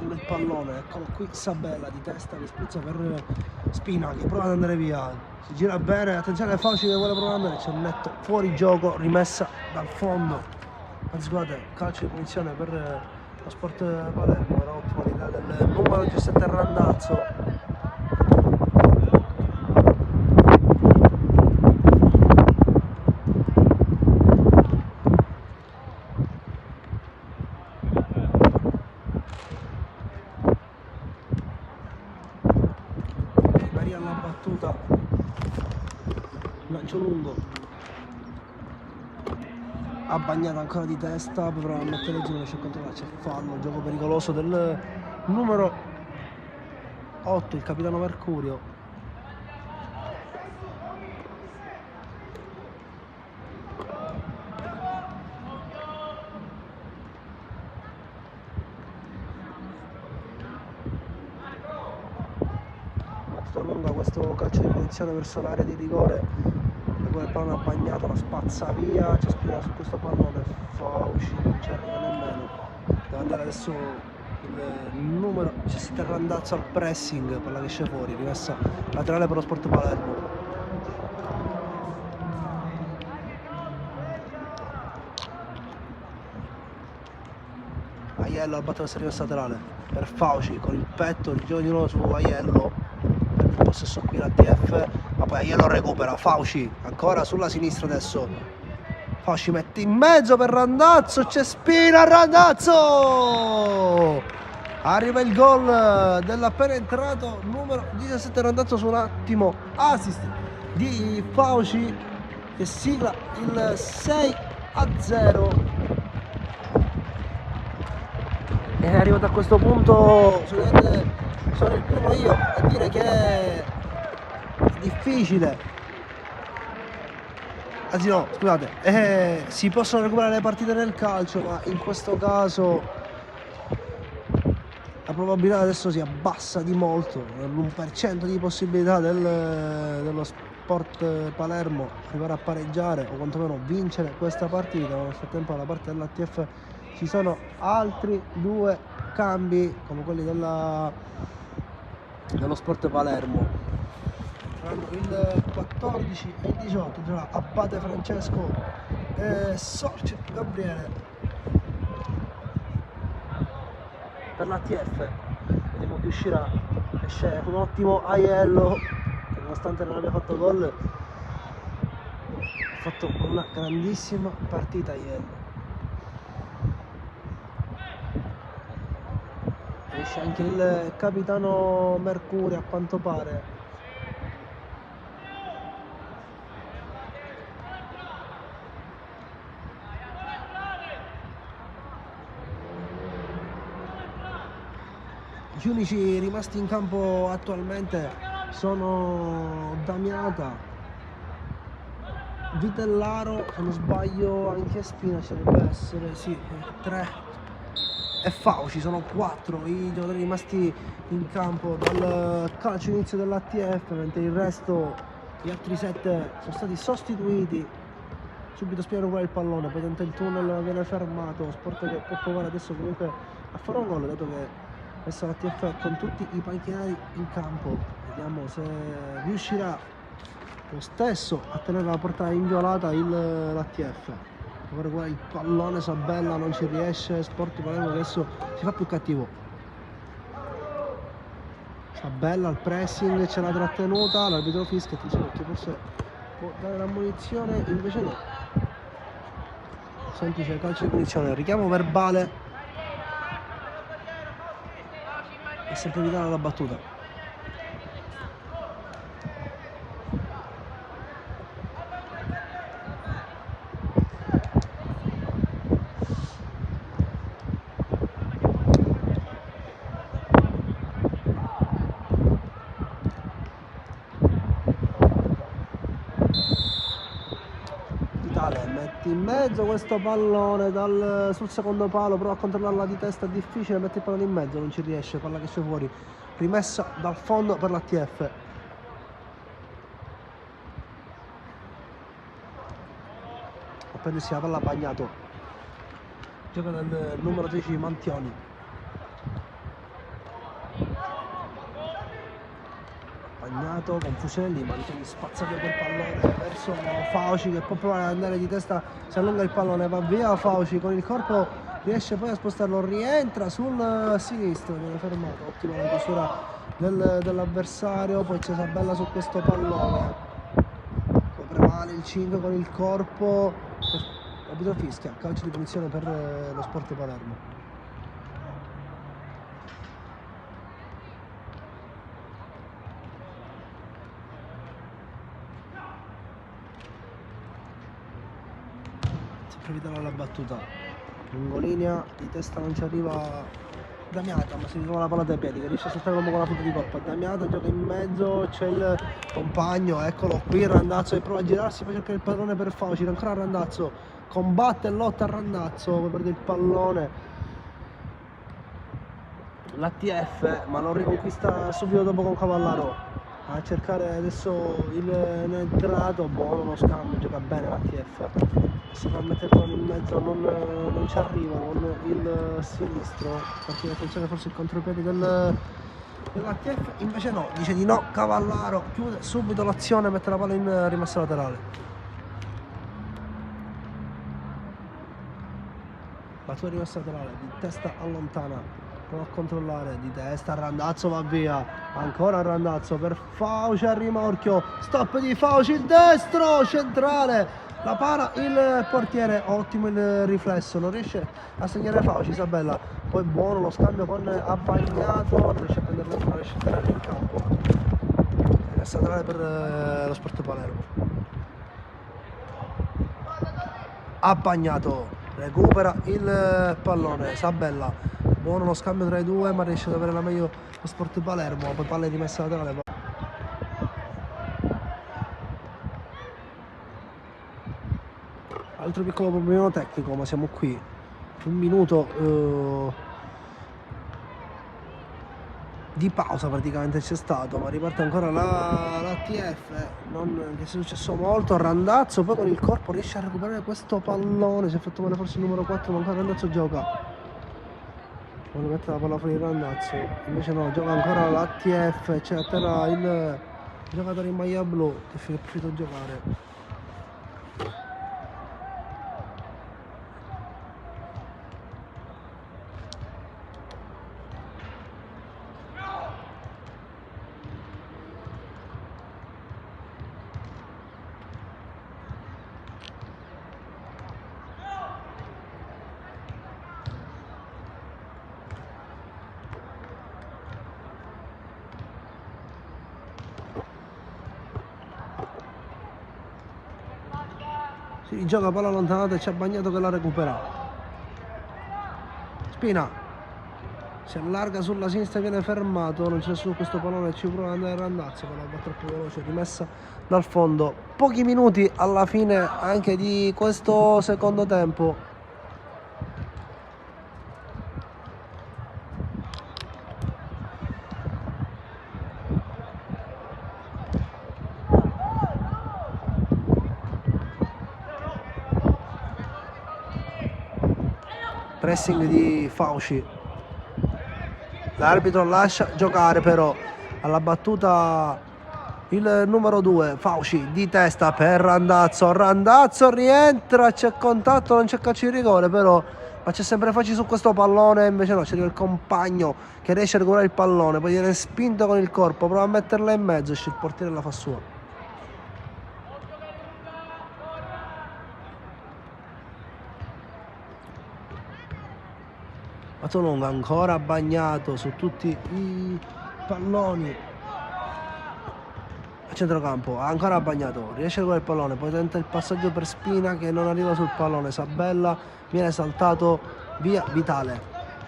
Il pallone, eccolo qui Sabella di testa che sprizza per Spina che prova ad andare via, si gira bene, attenzione è Fauci che vuole provare ad andare, c'è un netto fuori gioco, rimessa dal fondo, anzi scusate, calcio di punizione per lo Sport Palermo, era ottima l'idea del numero 17 Randazzo. Lancio lungo, ha bagnato ancora di testa, potrà mettere giù, c'è controllato, c'è fallo, gioco pericoloso del numero 8, il capitano Mercurio. Lunga questo calcio di punizione verso l'area di rigore, il pallone ha bagnato, lo spazza via, c'è Spina su questo pallone, Fauci non ci arriva nemmeno, deve andare adesso il numero 17 Randazzo al pressing, palla che esce fuori, rimessa laterale per lo Sport Palermo. Aiello al battere rimessa laterale per Fauci con il petto, il giro di nuovo su Aiello. Possesso qui l'ATF, ma poi Aiello recupera, Fauci ancora sulla sinistra adesso, Fauci mette in mezzo per Randazzo, c'è Spina, Randazzo! Arriva il gol dell'appena entrato numero 17 Randazzo su un attimo, assist di Fauci che sigla il 6-0. E è arrivato a questo punto, sono il primo io a dire che è difficile, anzi no, scusate, si possono recuperare le partite nel calcio, ma in questo caso la probabilità adesso si abbassa di molto, l'1% di possibilità dello Sport Palermo arrivare a pareggiare o quantomeno vincere questa partita. Nel frattempo dalla parte dell'ATF ci sono altri due cambi come quelli dello Sport Palermo, il 14 e il 18 gioca Abate Francesco e Sorce Gabriele per l'ATF. Vediamo chi uscirà. Esce un ottimo Aiello che nonostante non abbia fatto gol ha fatto una grandissima partita Aiello. Esce anche il capitano Mercurio a quanto pare. Gli unici rimasti in campo attualmente sono Damiata, Vitellaro, se non sbaglio anche Spina ci dovrebbe essere, sì, 3 e Fauci, sono 4 i giocatori rimasti in campo dal calcio inizio dell'ATF, mentre il resto, gli altri 7 sono stati sostituiti. Subito Spina recupera il pallone, poi tenta il tunnel, viene fermato, Sport che può provare adesso comunque a fare un gol, dato che adesso l'ATF con tutti i panchinari in campo. Vediamo se riuscirà lo stesso a tenere la porta inviolata l'ATF. Guarda qua il pallone, Sabella non ci riesce, Sport Palermo adesso si fa più cattivo. Sabella al pressing, c'è la trattenuta, l'arbitro fischia, attenzione perché forse può dare la munizione, invece no. Semplice calcio di punizione, richiamo verbale e sempre evitare la battuta. Metti in mezzo questo pallone sul secondo palo, prova a controllarla di testa, è difficile, mette il pallone in mezzo, non ci riesce, palla che esce fuori, rimessa dal fondo per l'ATF. A prendersi la palla Bagnato, gioca del numero 10 Mantioni. Bagnato con Fuselli, Mantioni spazza via quel pallone verso Fauci che può provare ad andare di testa, si allunga il pallone, va via Fauci con il corpo, riesce poi a spostarlo, rientra sul sinistro, viene fermato, ottima la chiusura dell'avversario, poi c'è Sabella su questo pallone, poi prevale il 5 con il corpo, l'arbitro fischia, calcio di punizione per lo Sport Palermo. Evitare la battuta, lungolinea, di testa non ci arriva Damiata, ma si ritrova la palla dai piedi che riesce a saltare con la punta di corpo. Damiata gioca in mezzo, c'è il compagno, eccolo qui Randazzo che prova a girarsi, poi cerca il pallone per Fauci, ancora Randazzo, combatte e lotta a Randazzo, poi perde il pallone l'ATF, ma lo riconquista subito dopo con Cavallaro. A cercare adesso il neoentrato, buono lo scambio, gioca bene l'ATF, si fa mettere in mezzo, non ci arriva con il sinistro, perché attenzione forse il contropiede dell'ATF, invece no, dice di no, Cavallaro chiude subito l'azione, mette la palla in rimessa laterale. Battuta rimessa laterale, di testa allontana. Prova a controllare di testa, Randazzo va via, ancora Randazzo per Fauci a rimorchio, stop di Fauci, il destro, centrale, la para il portiere, ottimo il riflesso, non riesce a segnare Fauci, Sabella, poi buono lo scambio con Abbagnato, non riesce a prenderlo, non riesce a tenere in campo, è centrale per lo Sport Palermo. Abbagnato recupera il pallone, Sabella. Buono lo scambio tra i due, ma riesce ad avere la meglio lo Sport Palermo, poi palla rimessa laterale. Altro piccolo problema tecnico, ma siamo qui. Un minuto di pausa praticamente c'è stato, ma riparte ancora l'ATF, che è successo molto. Randazzo poi con il corpo riesce a recuperare questo pallone, si è fatto male forse il numero 4, ma ancora Randazzo gioca. Vuole mettere la palla fuori Randazzo, invece no, gioca ancora l'ATF, c'è a terra il giocatore in maglia blu che è riuscito a giocare. Si gioca palla allontanata e c'è Bagnato che la recupera. Spina si allarga sulla sinistra, viene fermato, non c'è nessuno su questo pallone, ci prova ad andare Randazzo, palla va troppo veloce, rimessa dal fondo. Pochi minuti alla fine anche di questo secondo tempo. Pressing di Fauci, l'arbitro lascia giocare però alla battuta il numero 2 Fauci di testa per Randazzo, Randazzo rientra, c'è contatto, non c'è calcio di rigore però, ma c'è sempre Fauci su questo pallone, invece no, c'è il compagno che riesce a regolare il pallone, poi viene spinto con il corpo, prova a metterla in mezzo, esce il portiere la fa sua. Mazzolonga ancora bagnato su tutti i palloni a centrocampo, ancora bagnato, riesce a regolare il pallone, poi tenta il passaggio per Spina che non arriva sul pallone, Sabella viene saltato via Vitale,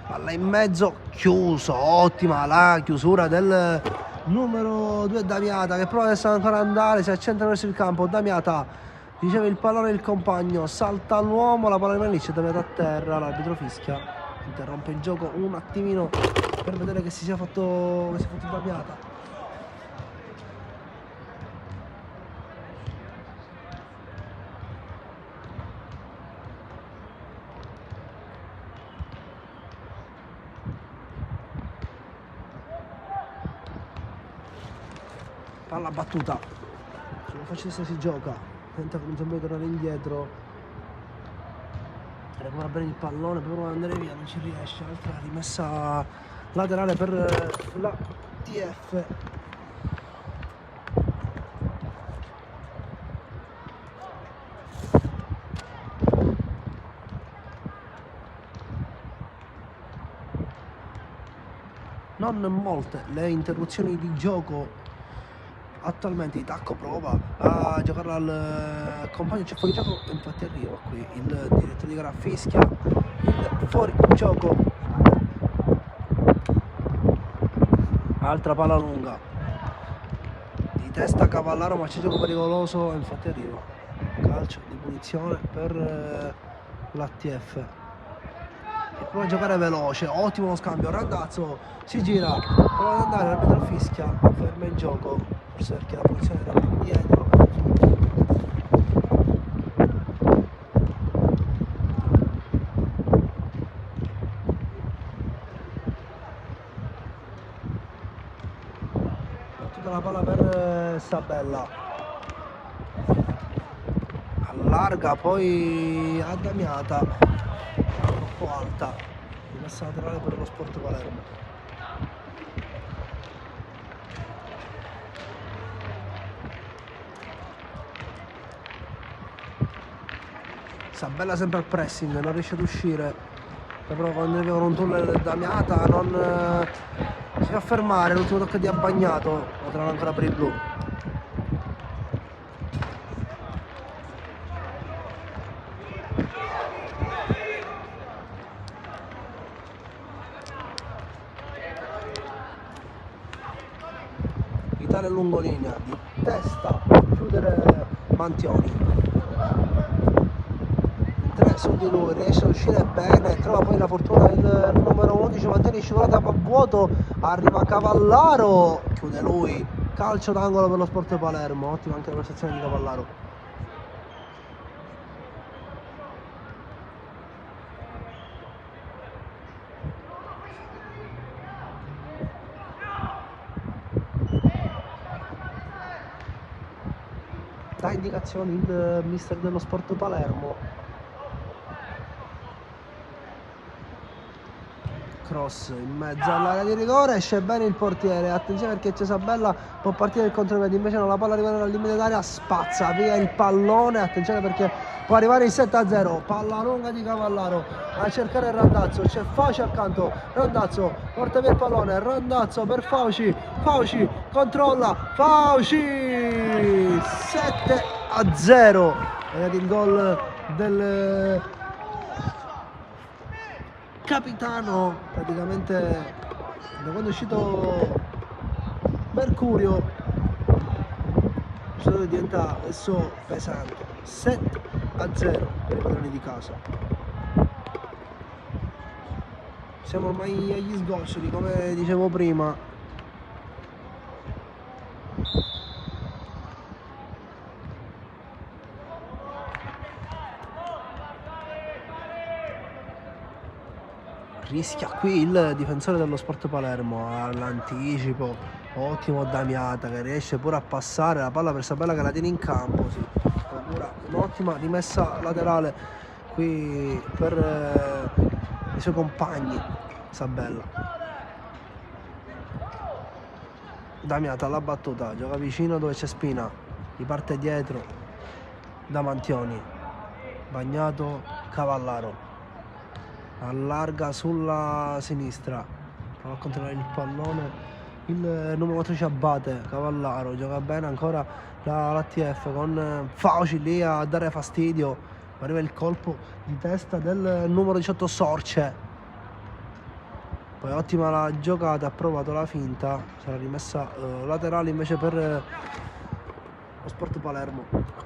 palla in mezzo, chiuso, ottima la chiusura del numero 2 Damiata che prova adesso ancora andare, si accentra verso il campo, Damiata riceve il pallone, il compagno salta l'uomo, la palla rimane lì, c'è Damiata a terra, l'arbitro fischia, interrompe il gioco un attimino per vedere che si sia fatto Damiata. Palla battuta, sulla faccia destra si gioca, tenta con un sempre di tornare indietro, recupera bene il pallone, poi prova ad andare via, non ci riesce, altra rimessa laterale per la TF. Non molte le interruzioni di gioco attualmente. Tacco prova a giocare al compagno, c'è fuori gioco, infatti arriva qui il direttore di gara, fischia il fuori gioco. Altra palla lunga di testa Cavallaro, ma c'è gioco pericoloso, infatti arriva calcio di punizione per l'ATF. E prova a giocare veloce, ottimo lo scambio, Randazzo si gira, prova ad andare, l'arbitro fischia, ferma il gioco, forse perché la posizione era più dietro. Tutta la palla per Sabella, allarga poi a Damiata, troppo alta, rimessa laterale per lo Sport Palermo. Sabella sempre al pressing, non riesce ad uscire, però quando arriva con un tunnel Damiata non si fa fermare, l'ultimo tocco di Abbagnato, potranno ancora per il blu. Italia lungolinea, di testa, chiudere Mantioni. Su di lui riesce a uscire bene, trova poi la fortuna il numero 11 Mantioni, scivolata a vuoto, arriva Cavallaro, chiude lui, calcio d'angolo per lo Sport Palermo, ottima anche la prestazione di Cavallaro. Dà indicazioni il mister dello Sport Palermo. Cross in mezzo all'area di rigore, esce bene il portiere, attenzione perché c'è Sabella, può partire il contropiede, invece non, la palla arriva al limite d'area, spazza via il pallone, attenzione perché può arrivare il 7-0, palla lunga di Cavallaro a cercare Randazzo, c'è Fauci accanto, Randazzo porta via il pallone, Randazzo per Fauci, Fauci controlla, Fauci 7-0, vedete il gol del capitano praticamente da quando è uscito Mercurio. Diventa adesso pesante. 7-0 per i padroni di casa. Siamo ormai agli sgoccioli, come dicevo prima. Rischia qui il difensore dello Sport Palermo all'anticipo. Ottimo Damiata che riesce pure a passare la palla per Sabella che la tiene in campo. Sì. Procura un'ottima rimessa laterale qui per i suoi compagni. Sabella. Damiata alla battuta, gioca vicino dove c'è Spina, riparte dietro da Mantioni. Bagnato Cavallaro. Allarga sulla sinistra, prova a controllare il pallone, il numero 4 ci abbatte, Cavallaro, gioca bene ancora l'ATF con Fauci lì a dare fastidio, arriva il colpo di testa del numero 18 Sorce, poi ottima la giocata, ha provato la finta, sarà rimessa laterale invece per lo Sport Palermo.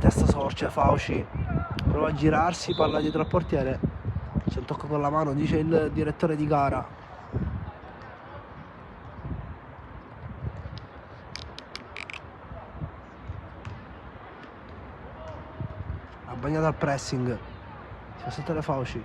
Testa Sorce, Fauci prova a girarsi, palla dietro al portiere, c'è un tocco con la mano, dice il direttore di gara. Ha bagnato al pressing, si fa saltare Fauci.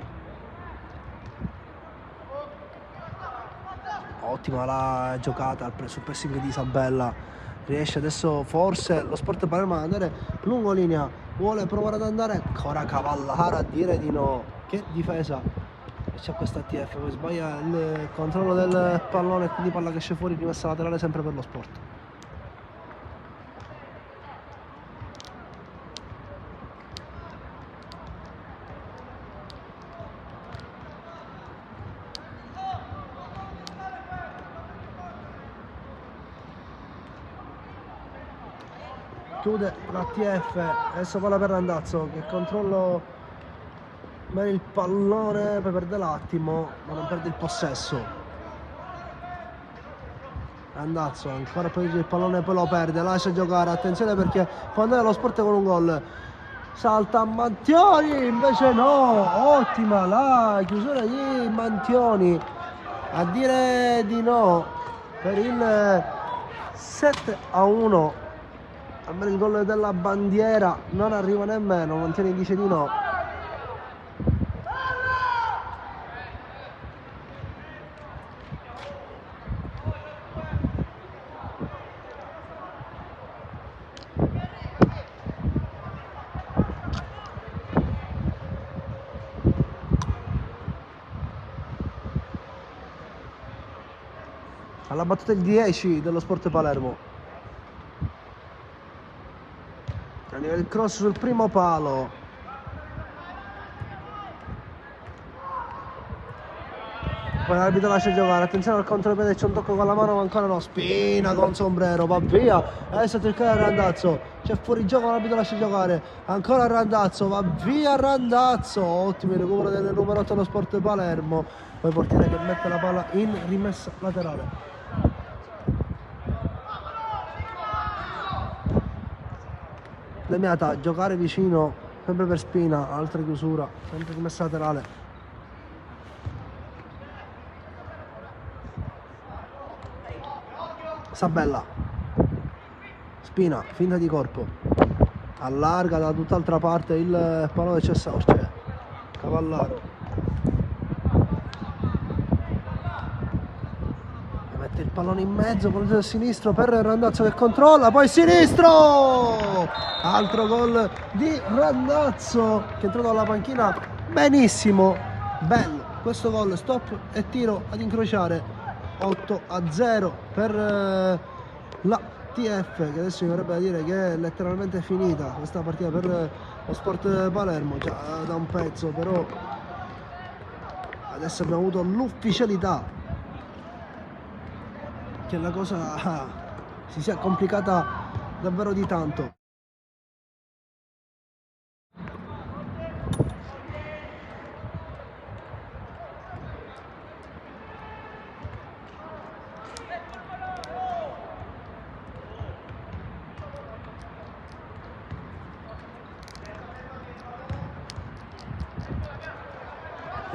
Ottima la giocata sul pressing di Sabella. Riesce adesso forse lo Sport Palermo ad andare lungo linea, vuole provare ad andare ancora Cavallaro a dire di no. Che difesa, e c'è questa TF, poi sbaglia il controllo del pallone, quindi palla che esce fuori, rimessa laterale sempre per lo Sport. Chiude l'ATF, adesso palla per Randazzo che controllo bene il pallone, poi perde l'attimo ma non perde il possesso. Randazzo ancora protegge il pallone, poi lo perde, lascia giocare, attenzione perché può andare allo Sport con un gol. Salta Mantioni, invece no, ottima la chiusura di Mantioni a dire di no per il 7-1. Almeno il gol della bandiera non arriva nemmeno, Mantioni dice di no. Alla battuta il 10 dello Sport Palermo. Arriva il cross sul primo palo. Poi l'arbitro lascia giocare, attenzione al contropiede, c'è un tocco con la mano ma ancora no. Spina con sombrero, va via. Adesso cercare Randazzo, c'è fuori gioco, l'arbitro lascia giocare. Ancora Randazzo, va via Randazzo. Ottimo il recupero del numero 8 dello Sport Palermo. Poi portiere che mette la palla in rimessa laterale. Damiata a giocare vicino, sempre per Spina, altra chiusura, sempre rimessa laterale. Sabella, Spina, finta di corpo, allarga da tutt'altra parte il pallone, c'è Sorce, Cavallaro. Mette il pallone in mezzo con il sinistro per Randazzo che controlla, poi sinistro! Altro gol di Randazzo che è entrato dalla panchina benissimo, bello questo gol, stop e tiro ad incrociare. 8-0 per la TF, che adesso mi verrebbe da dire che è letteralmente finita questa partita per lo Sport Palermo, già da un pezzo, però adesso abbiamo avuto l'ufficialità che la cosa si sia complicata davvero di tanto.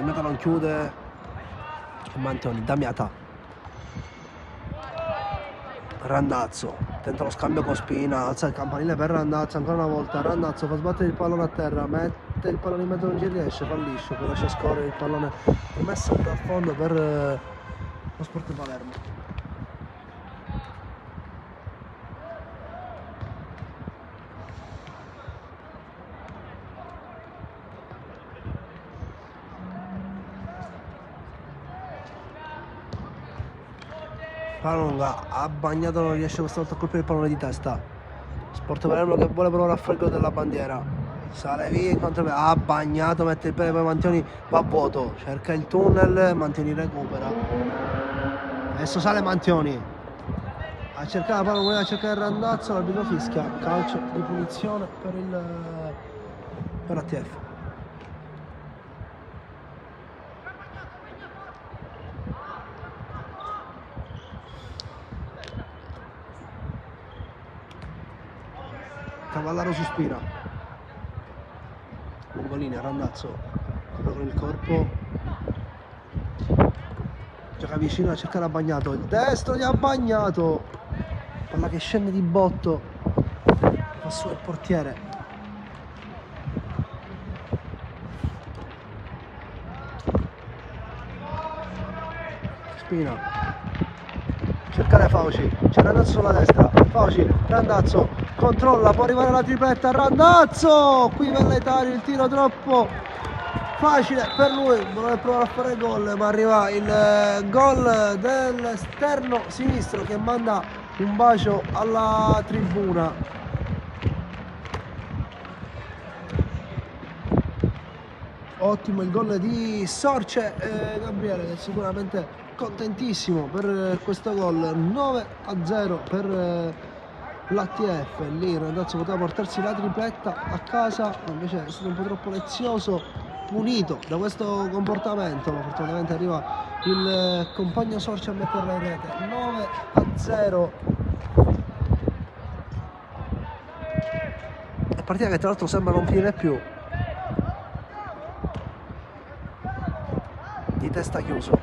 Damiata non chiude. Mantioni, Damiata. Randazzo, tenta lo scambio con Spina, alza il campanile per Randazzo ancora una volta. Randazzo fa sbattere il pallone a terra, mette il pallone in mezzo, non ci riesce, fallisce, poi lascia scorrere il pallone rimesso dal fondo per lo Sport Palermo. Palla lunga, ha bagnato, non riesce questa volta a colpire il pallone di testa. Sport Palermo che vuole provare a fare il gol della bandiera. Sale via in contropiede, ha bagnato, mette il piede, poi Mantioni va a vuoto, cerca il tunnel, Mantioni recupera. Adesso sale Mantioni. A cercare la palla, voleva cercare il Randazzo, l'arbitro fischia, calcio di punizione per l'ATF. Cavallaro su Spina, lungolinea, Randazzo con il corpo, gioca vicino a cercare a bagnato, il destro gli ha bagnato, palla che scende di botto, fa su il portiere. Spina, cercare Fauci, c'è Randazzo sulla destra, Fauci, Randazzo, controlla, può arrivare la tripletta, Randazzo, qui Velletario, il tiro troppo facile per lui, vuole provare a fare gol, ma arriva il gol dell'esterno sinistro che manda un bacio alla tribuna. Ottimo il gol di Sorce, Gabriele che è sicuramente contentissimo per questo gol. 9-0 per l'ATF. Lì il ragazzo poteva portarsi la tripletta a casa, invece è stato un po' troppo lezioso, punito da questo comportamento, ma fortunatamente arriva il compagno Sorce a metterla in rete. 9-0. È partita che tra l'altro sembra non finire più. Di testa chiuso,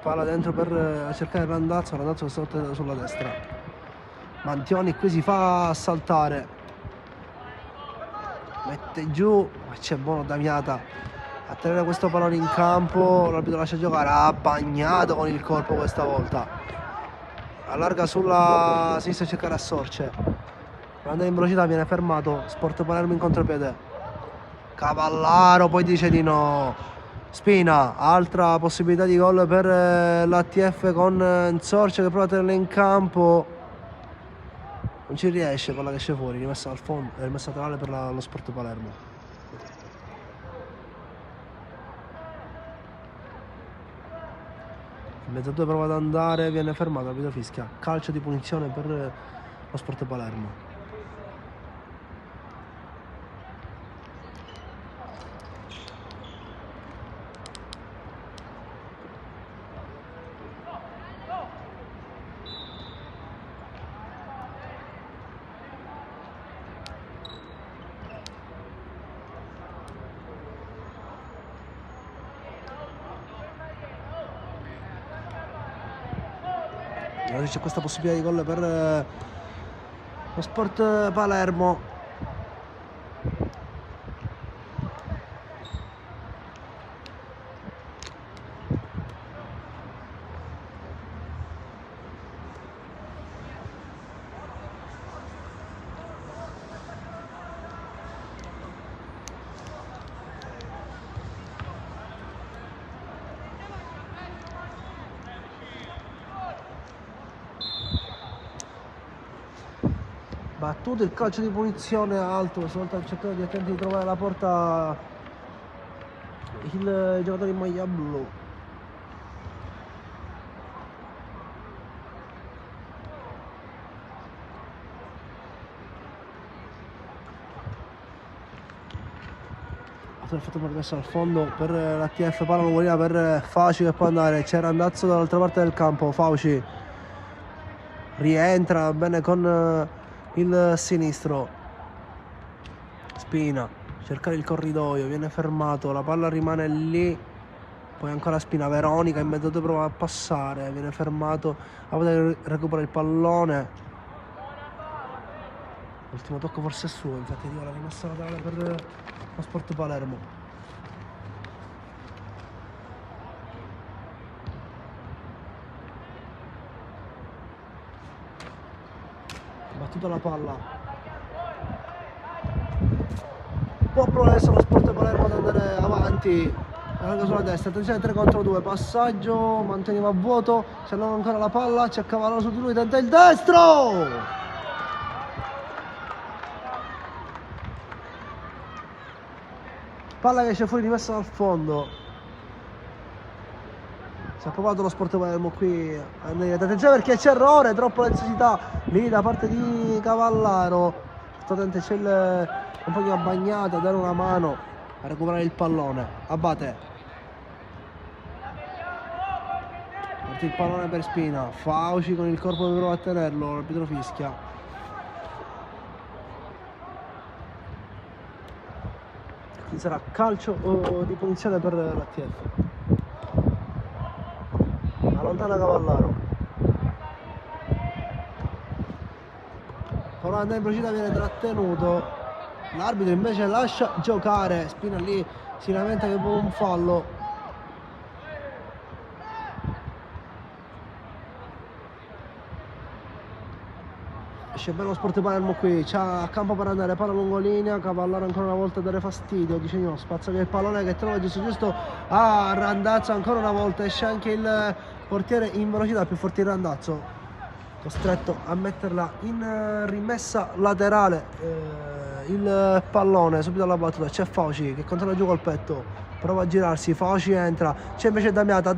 palla dentro per cercare il Randazzo che sta sulla destra. Mantioni qui si fa saltare, mette giù, ma c'è buono Damiata a tenere questo pallone in campo, l'arbitro lascia giocare, ha bagnato con il corpo questa volta, allarga sulla sinistra a cercare a Sorce, per andare in velocità viene fermato, Sport Palermo in contropiede. Cavallaro poi dice di no. Spina, altra possibilità di gol per l'ATF con Sorce che prova a tenerla in campo, non ci riesce, palla che esce fuori, rimessa al fondo, rimessa laterale per lo Sport Palermo. Il mezzadue prova ad andare, viene fermato, l'arbitro fischia, calcio di punizione per lo Sport Palermo. C'è questa possibilità di gol per lo Sport Palermo. Battuto il calcio di punizione alto, questa volta cercando di attenti di trovare la porta il giocatore in maglia blu. Ha fatto una rimessa al fondo per l'ATF, palla nuovina per Fauci che può andare, c'è Randazzo dall'altra parte del campo, Fauci rientra bene con il sinistro, Spina cercare il corridoio, viene fermato, la palla rimane lì, poi ancora Spina, Veronica in mezzo prova a passare, viene fermato a poter recuperare il pallone. L'ultimo tocco forse è suo, infatti dico la rimessa laterale per lo Sport Palermo. Battuta la palla. Può provare adesso lo Sport Palermo ad andare avanti, anche sulla destra, attenzione 3 contro 2, passaggio, manteniamo a vuoto, se non ancora la palla, c'è Cavallaro su di lui, tenta il destro! Palla che esce fuori, rimessa dal fondo. Si è provato lo Sport Palermo qui, attenzione perché c'è errore, troppa necessità lì da parte di Cavallaro. Attente, c'è un pochino bagnato a dare una mano a recuperare il pallone. Abate, parte il pallone per Spina, Fauci con il corpo che prova a tenerlo, l'arbitro fischia. Quindi sarà calcio di punizione per l'ATF. Allontana Cavallaro. Prova ad andare in velocità, viene trattenuto. L'arbitro invece lascia giocare. Spina lì si lamenta che vuole un fallo. Esce bene lo Sport Palermo qui, c'ha campo per andare, palla lungolinea, Cavallaro ancora una volta a dare fastidio, dice no, spazza via il pallone che trova giusto a Randazzo ancora una volta, esce anche il portiere in velocità, più forte il Randazzo, costretto a metterla in rimessa laterale, il pallone subito alla battuta, c'è Fauci che controlla giù col petto, prova a girarsi, Fauci entra, c'è invece Damiata,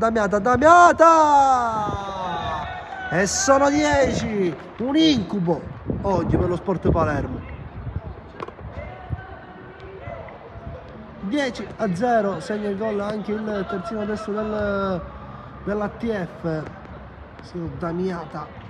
e sono 10, un incubo oggi per lo Sport Palermo. 10-0, segna il gol anche il terzino destro dell'ATF, signor Damiata.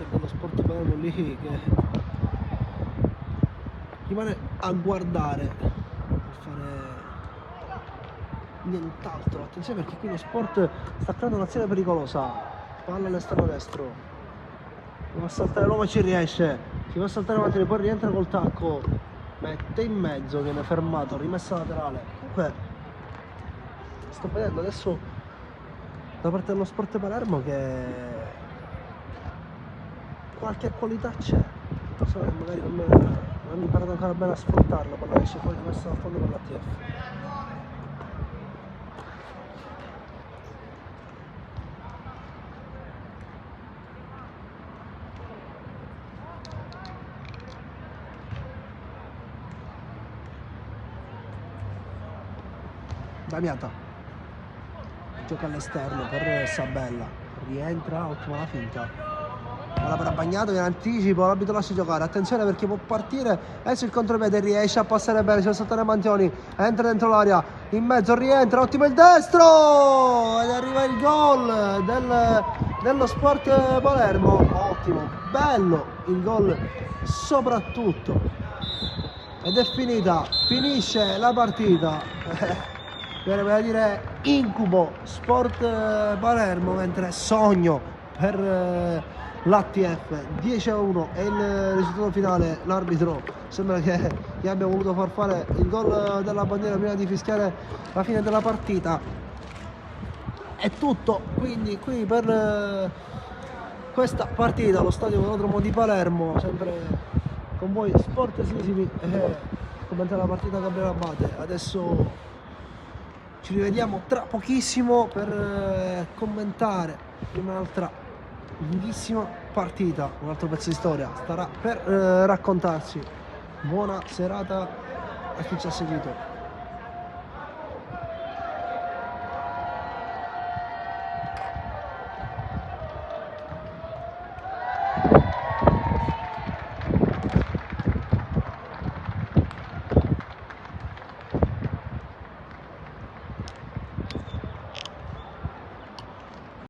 Dello Sport Palermo lì che rimane a guardare per fare nient'altro. Attenzione perché qui lo Sport sta creando un'azione pericolosa, palla all'esterno destro, va a saltare l'uomo, ci riesce, si va a saltare avanti, poi rientra col tacco, mette in mezzo, viene fermato, rimessa laterale. Comunque sto vedendo adesso da parte dello Sport Palermo che qualche qualità c'è, solo che magari non hanno imparato ancora bene a sfruttarla, quando esce poi messa a fondo per l'ATF. Damiata gioca all'esterno per Sabella, rientra, ottima la finta. Palla per Bagnato, viene anticipo, l'arbitro lascia giocare, attenzione perché può partire, adesso il contropiede, riesce a passare bene, si va a saltare Mantioni, entra dentro l'area, in mezzo rientra, ottimo il destro ed arriva il gol dello Sport Palermo, ottimo, bello il gol soprattutto, ed è finita, finisce la partita. Viene da dire incubo Sport Palermo, mentre sogno per l'ATF. 10-1 è il risultato finale. L'arbitro sembra che gli abbia voluto far fare il gol della bandiera prima di fischiare la fine della partita. È tutto quindi qui per questa partita allo stadio Velodromo di Palermo, sempre con voi Sport Sisimi, commentare la partita Gabriele Abate. Adesso ci rivediamo tra pochissimo per commentare un'altra lunghissima partita, un altro pezzo di storia starà per raccontarsi. Buona serata a chi ci ha seguito.